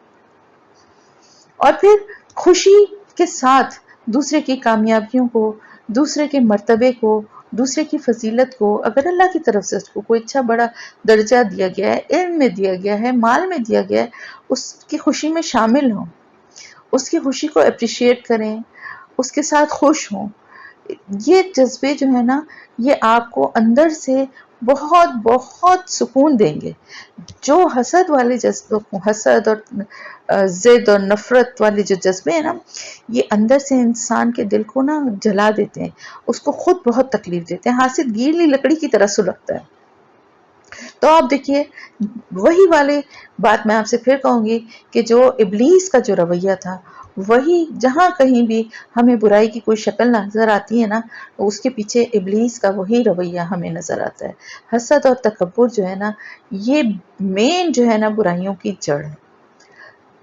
Speaker 1: اور پھر خوشی کے ساتھ دوسرے کی کامیابیوں کو، دوسرے کے مرتبے کو، دوسرے کی فضیلت کو، اگر اللہ کی طرف سے اس کو کوئی اچھا بڑا درجہ دیا گیا ہے، علم میں دیا گیا ہے، مال میں دیا گیا ہے، اس کی خوشی میں شامل ہوں، اس کی خوشی کو اپریشیٹ کریں، اس کے ساتھ خوش ہوں. یہ جذبے جو ہے نا، یہ آپ کو اندر سے بہت بہت سکون دیں گے. جو حسد والے جذبوں کو، حسد اور ضد اور نفرت والے جو جذبے ہیں نا، یہ اندر سے انسان کے دل کو نا جلا دیتے ہیں، اس کو خود بہت تکلیف دیتے ہیں، ہاتھ سے گیلی لکڑی کی طرح سلگتا ہے. تو آپ دیکھیے وہی والے بات میں آپ سے پھر کہوں گی کہ جو ابلیس کا جو رویہ تھا، وہی جہاں کہیں بھی ہمیں برائی کی کوئی شکل نظر آتی ہے نا، اس کے پیچھے ابلیس کا وہی رویہ ہمیں نظر آتا ہے. حسد اور تکبر جو ہے نا، یہ مین جو ہے نا برائیوں کی جڑ ہے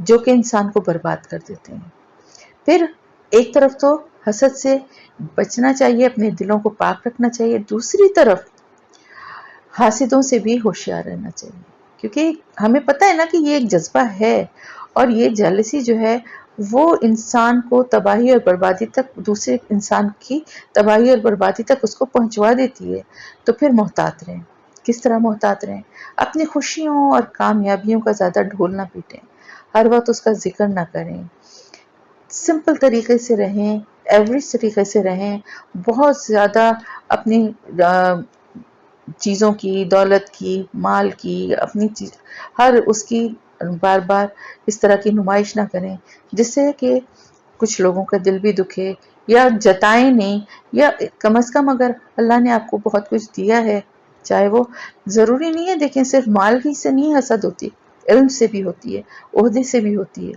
Speaker 1: جو کہ انسان کو برباد کر دیتے ہیں. پھر ایک طرف تو حسد سے بچنا چاہیے، اپنے دلوں کو پاک رکھنا چاہیے، دوسری طرف حاسدوں سے بھی ہوشیار رہنا چاہیے، کیونکہ ہمیں پتہ ہے نا کہ یہ ایک جذبہ ہے، اور یہ جیلسی جو ہے وہ انسان کو تباہی اور بربادی تک، دوسرے انسان کی تباہی اور بربادی تک اس کو پہنچوا دیتی ہے. تو پھر محتاط رہیں. کس طرح محتاط رہیں؟ اپنی خوشیوں اور کامیابیوں کا زیادہ ڈھول نہ پیٹیں، ہر وقت اس کا ذکر نہ کریں، سمپل طریقے سے رہیں، ایوریج طریقے سے رہیں. بہت زیادہ اپنی چیزوں کی، دولت کی، مال کی، اپنی چیز ہر اس کی بار بار اس طرح کی نمائش نہ کریں جس سے کہ کچھ لوگوں کا دل بھی دکھے یا جتائیں نہیں. یا کم از کم اگر اللہ نے آپ کو بہت کچھ دیا ہے، چاہے وہ ضروری نہیں ہے، دیکھیں صرف مال ہی سے نہیں حسد ہوتی، علم سے بھی ہوتی ہے، عہدے سے بھی ہوتی ہے.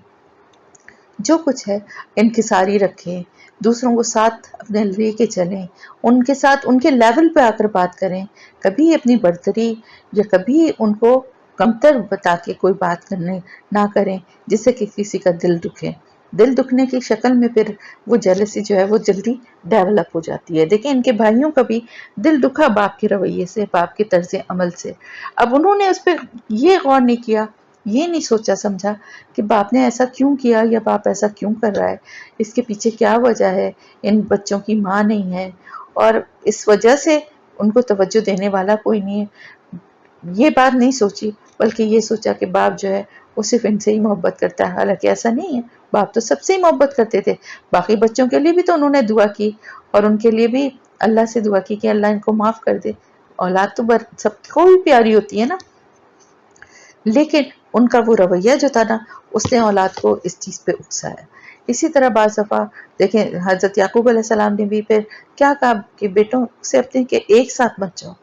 Speaker 1: جو کچھ ہے انکساری رکھیں، دوسروں کو ساتھ اپنے لے کے چلیں، ان کے ساتھ ان کے لیول پہ آ کر بات کریں، کبھی اپنی برتری یا کبھی ان کو کمتر بتا کے کوئی بات کرنے نہ کریں جس سے کہ کسی کا دل دکھے. دل دکھنے کی شکل میں پھر وہ جیلسی جو ہے وہ جلدی ڈیولپ ہو جاتی ہے. دیکھیں ان کے بھائیوں کا بھی دل دکھا باپ کے رویے سے، باپ کے طرز عمل سے. اب انہوں نے اس پہ یہ غور نہیں کیا، یہ نہیں سوچا سمجھا کہ باپ نے ایسا کیوں کیا یا باپ ایسا کیوں کر رہا ہے، اس کے پیچھے کیا وجہ ہے، ان بچوں کی ماں نہیں ہے اور اس وجہ سے ان کو توجہ دینے والا کوئی نہیں ہے. یہ بات نہیں سوچی، بلکہ یہ سوچا کہ باپ جو ہے وہ صرف ان سے ہی محبت کرتا ہے. حالانکہ ایسا نہیں ہے، باپ تو سب سے ہی محبت کرتے تھے. باقی بچوں کے لیے بھی تو انہوں نے دعا کی اور ان کے لیے بھی اللہ سے دعا کی کہ اللہ ان کو معاف کر دے. اولاد تو سب کو بھی پیاری ہوتی ہے نا، لیکن ان کا وہ رویہ جو تھا نا، اس نے اولاد کو اس چیز پہ اکسایا. اسی طرح بعض دفعہ دیکھیں حضرت یعقوب علیہ السلام نے بھی پھر کیا کہا کہ بیٹوں سے اپنے کہ ایک ساتھ مت جاؤ.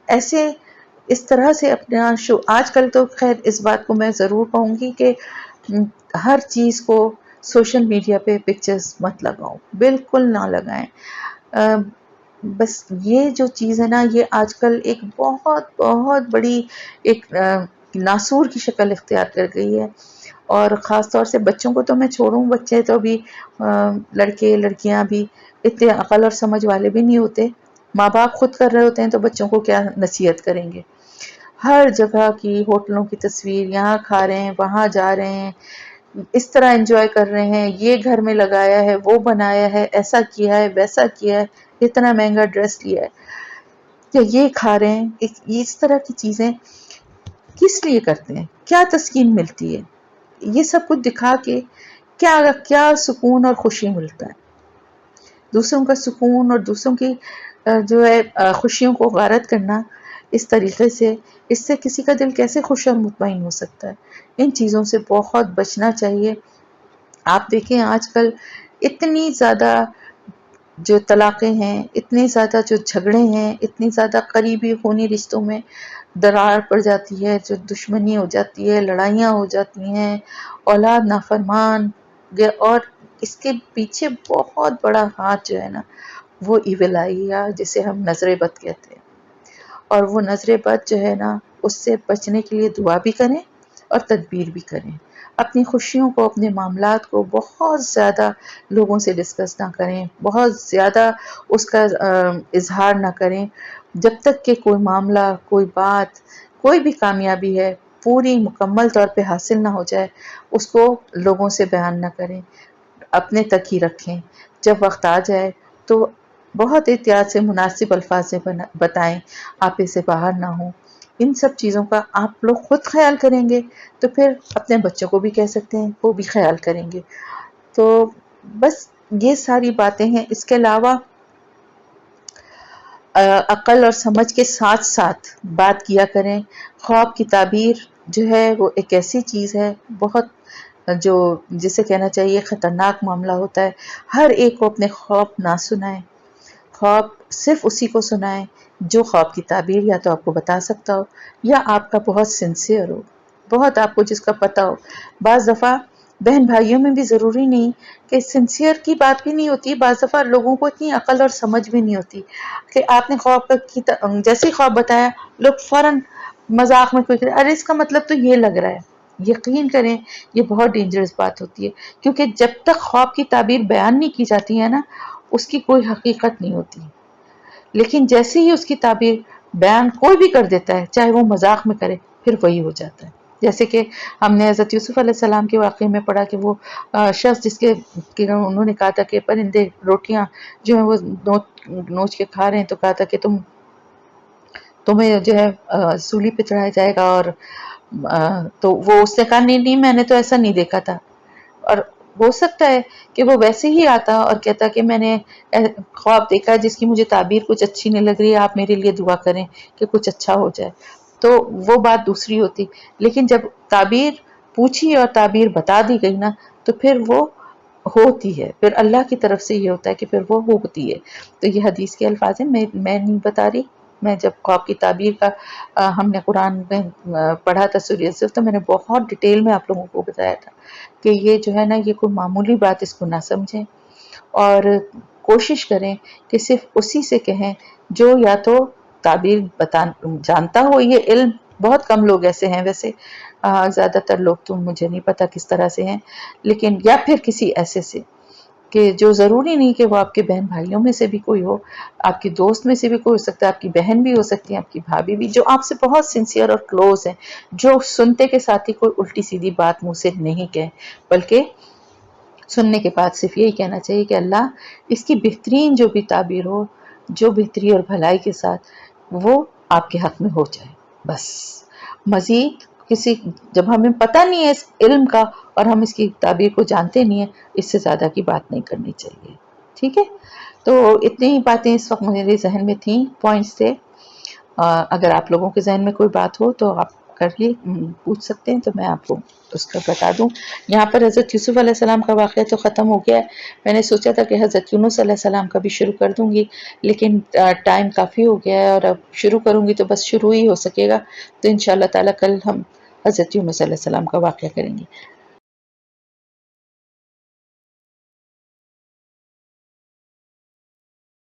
Speaker 1: ایسے اس طرح سے اپنا آج کل تو خیر اس بات کو میں ضرور کہوں گی کہ ہر چیز کو سوشل میڈیا پہ پکچرز مت لگاؤ، بالکل نہ لگائیں. بس یہ جو چیز ہے نا، یہ آج کل ایک بہت بہت بڑی ایک ناسور کی شکل اختیار کر گئی ہے. اور خاص طور سے بچوں کو تو میں چھوڑوں، بچے تو بھی لڑکے لڑکیاں بھی اتنے عقل اور سمجھ والے بھی نہیں ہوتے. ماں باپ خود کر رہے ہوتے ہیں تو بچوں کو کیا نصیحت کریں گے. ہر جگہ کی ہوٹلوں کی تصویر، یہاں کھا رہے ہیں وہاں جا رہے ہیں، اس طرح انجوائے کر رہے ہیں، یہ گھر میں لگایا ہے، وہ بنایا ہے، ایسا کیا ہے ویسا کیا ہے، اتنا مہنگا ڈریس لیا ہے، یا یہ کھا رہے ہیں. اس طرح کی چیزیں کس لیے کرتے ہیں؟ کیا تسکین ملتی ہے؟ یہ سب کچھ دکھا کے کیا سکون اور خوشی ملتا ہے؟ دوسروں کا سکون اور دوسروں کی جو ہے خوشیوں کو غارت کرنا اس طریقے سے، اس سے کسی کا دل کیسے خوش اور مطمئن ہو سکتا ہے؟ ان چیزوں سے بہت بچنا چاہیے. آپ دیکھیں آج کل اتنی زیادہ جو طلاقیں ہیں، اتنی زیادہ جو جھگڑے ہیں، اتنی زیادہ قریبی خونی رشتوں میں درار پڑ جاتی ہے، جو دشمنی ہو جاتی ہے، لڑائیاں ہو جاتی ہیں، اولاد نافرمان. اور اس کے پیچھے بہت بڑا ہاتھ جو ہے نا وہ ایول آئی، یا جسے ہم نظر بد کہتے ہیں. اور وہ نظر بد جو ہے نا، اس سے بچنے کے لیے دعا بھی کریں اور تدبیر بھی کریں. اپنی خوشیوں کو، اپنے معاملات کو بہت زیادہ لوگوں سے ڈسکس نہ کریں، بہت زیادہ اس کا اظہار نہ کریں. جب تک کہ کوئی معاملہ، کوئی بات، کوئی بھی کامیابی ہے پوری مکمل طور پہ حاصل نہ ہو جائے، اس کو لوگوں سے بیان نہ کریں، اپنے تک ہی رکھیں. جب وقت آ جائے تو بہت احتیاط سے مناسب الفاظ سے بتائیں، آپے سے باہر نہ ہوں. ان سب چیزوں کا آپ لوگ خود خیال کریں گے تو پھر اپنے بچوں کو بھی کہہ سکتے ہیں، وہ بھی خیال کریں گے. تو بس یہ ساری باتیں ہیں. اس کے علاوہ عقل اور سمجھ کے ساتھ ساتھ بات کیا کریں. خواب کی تعبیر جو ہے وہ ایک ایسی چیز ہے بہت جو جسے کہنا چاہیے خطرناک معاملہ ہوتا ہے. ہر ایک کو اپنے خواب نہ سنائیں، خواب صرف اسی کو سنائیں جو خواب کی تعبیر یا تو آپ کو بتا سکتا ہو یا آپ کا بہت سنسیئر ہو، بہت آپ کو جس کا پتا ہو. بعض دفعہ بہن بھائیوں میں بھی ضروری نہیں کہ سنسیئر کی بات بھی نہیں ہوتی. بعض دفعہ لوگوں کو اتنی عقل اور سمجھ بھی نہیں ہوتی کہ آپ نے خواب کا جیسے ہی خواب بتایا لوگ فوراً مذاق میں کوئی ارے اس کا مطلب تو یہ لگ رہا ہے. یقین کریں یہ بہت ڈینجرس بات ہوتی ہے، کیونکہ جب تک خواب کی تعبیر بیان نہیں کی جاتی ہے نا، اس کی کوئی حقیقت نہیں ہوتی. لیکن جیسے ہی اس کی تعبیر بیان کوئی بھی کر دیتا ہے، چاہے وہ مذاق میں کرے، پھر وہی ہو جاتا ہے. جیسے کہ ہم نے حضرت یوسف علیہ السلام کے واقعے میں پڑھا کہ وہ شخص جس کے انہوں نے کہا تھا کہ پرندے روٹیاں جو ہیں وہ نوچ کے کھا رہے ہیں، تو کہا تھا کہ تمہیں جو ہے سولی پہ چڑھایا جائے گا. اور تو وہ اس نے کہا نہیں میں نے تو ایسا نہیں دیکھا تھا. اور ہو سکتا ہے کہ وہ ویسے ہی آتا اور کہتا کہ میں نے خواب دیکھا جس کی مجھے تعبیر کچھ اچھی نہیں لگ رہی ہے، آپ میرے لیے دعا کریں کہ کچھ اچھا ہو جائے، تو وہ بات دوسری ہوتی. لیکن جب تعبیر پوچھی اور تعبیر بتا دی گئی نا، تو پھر وہ ہوتی ہے، پھر اللہ کی طرف سے یہ ہوتا ہے کہ پھر وہ ہوتی ہے. تو یہ حدیث کے الفاظ ہیں، میں نہیں بتا رہی. میں جب خواب کی تعبیر کا ہم نے قرآن میں پڑھا تھا سورہ یوسف، تو میں نے بہت ڈیٹیل میں آپ لوگوں کو بتایا تھا کہ یہ جو ہے نا یہ کوئی معمولی بات اس کو نہ سمجھیں، اور کوشش کریں کہ صرف اسی سے کہیں جو یا تو تعبیر جانتا ہو. یہ علم بہت کم لوگ ایسے ہیں ویسے زیادہ تر لوگ تو مجھے نہیں پتا کس طرح سے ہیں، لیکن یا پھر کسی ایسے سے کہ جو ضروری نہیں کہ وہ آپ کے بہن بھائیوں میں سے بھی کوئی ہو، آپ کی دوست میں سے بھی کوئی ہو سکتا ہے، آپ کی بہن بھی ہو سکتی ہے، آپ کی بھابھی بھی، جو آپ سے بہت سنسیئر اور کلوز ہیں، جو سنتے کے ساتھ ہی کوئی الٹی سیدھی بات منہ سے نہیں کہے، بلکہ سننے کے بعد صرف یہی کہنا چاہیے کہ اللہ اس کی بہترین جو بھی تعبیر ہو، جو بہتری اور بھلائی کے ساتھ، وہ آپ کے حق میں ہو جائے، بس مزید کسی، جب ہمیں پتہ نہیں ہے اس علم کا اور ہم اس کی تعبیر کو جانتے نہیں ہیں، اس سے زیادہ کی بات نہیں کرنی چاہیے. ٹھیک ہے، تو اتنی ہی باتیں اس وقت میرے ذہن میں تھیں، پوائنٹس تھے. اگر آپ لوگوں کے ذہن میں کوئی بات ہو تو آپ کریے، پوچھ سکتے ہیں تو میں آپ کو اس کا بتا دوں. یہاں پر حضرت یوسف علیہ السلام کا واقعہ تو ختم ہو گیا ہے. میں نے سوچا تھا کہ حضرت یونس علیہ السلام کا بھی شروع کر دوں گی، لیکن ٹائم کافی ہو گیا ہے اور اب شروع کروں گی تو بس شروع ہی ہو سکے گا. تو انشاءاللہ تعالیٰ کل ہم حضرت یونس علیہ السلام کا واقعہ کریں گے.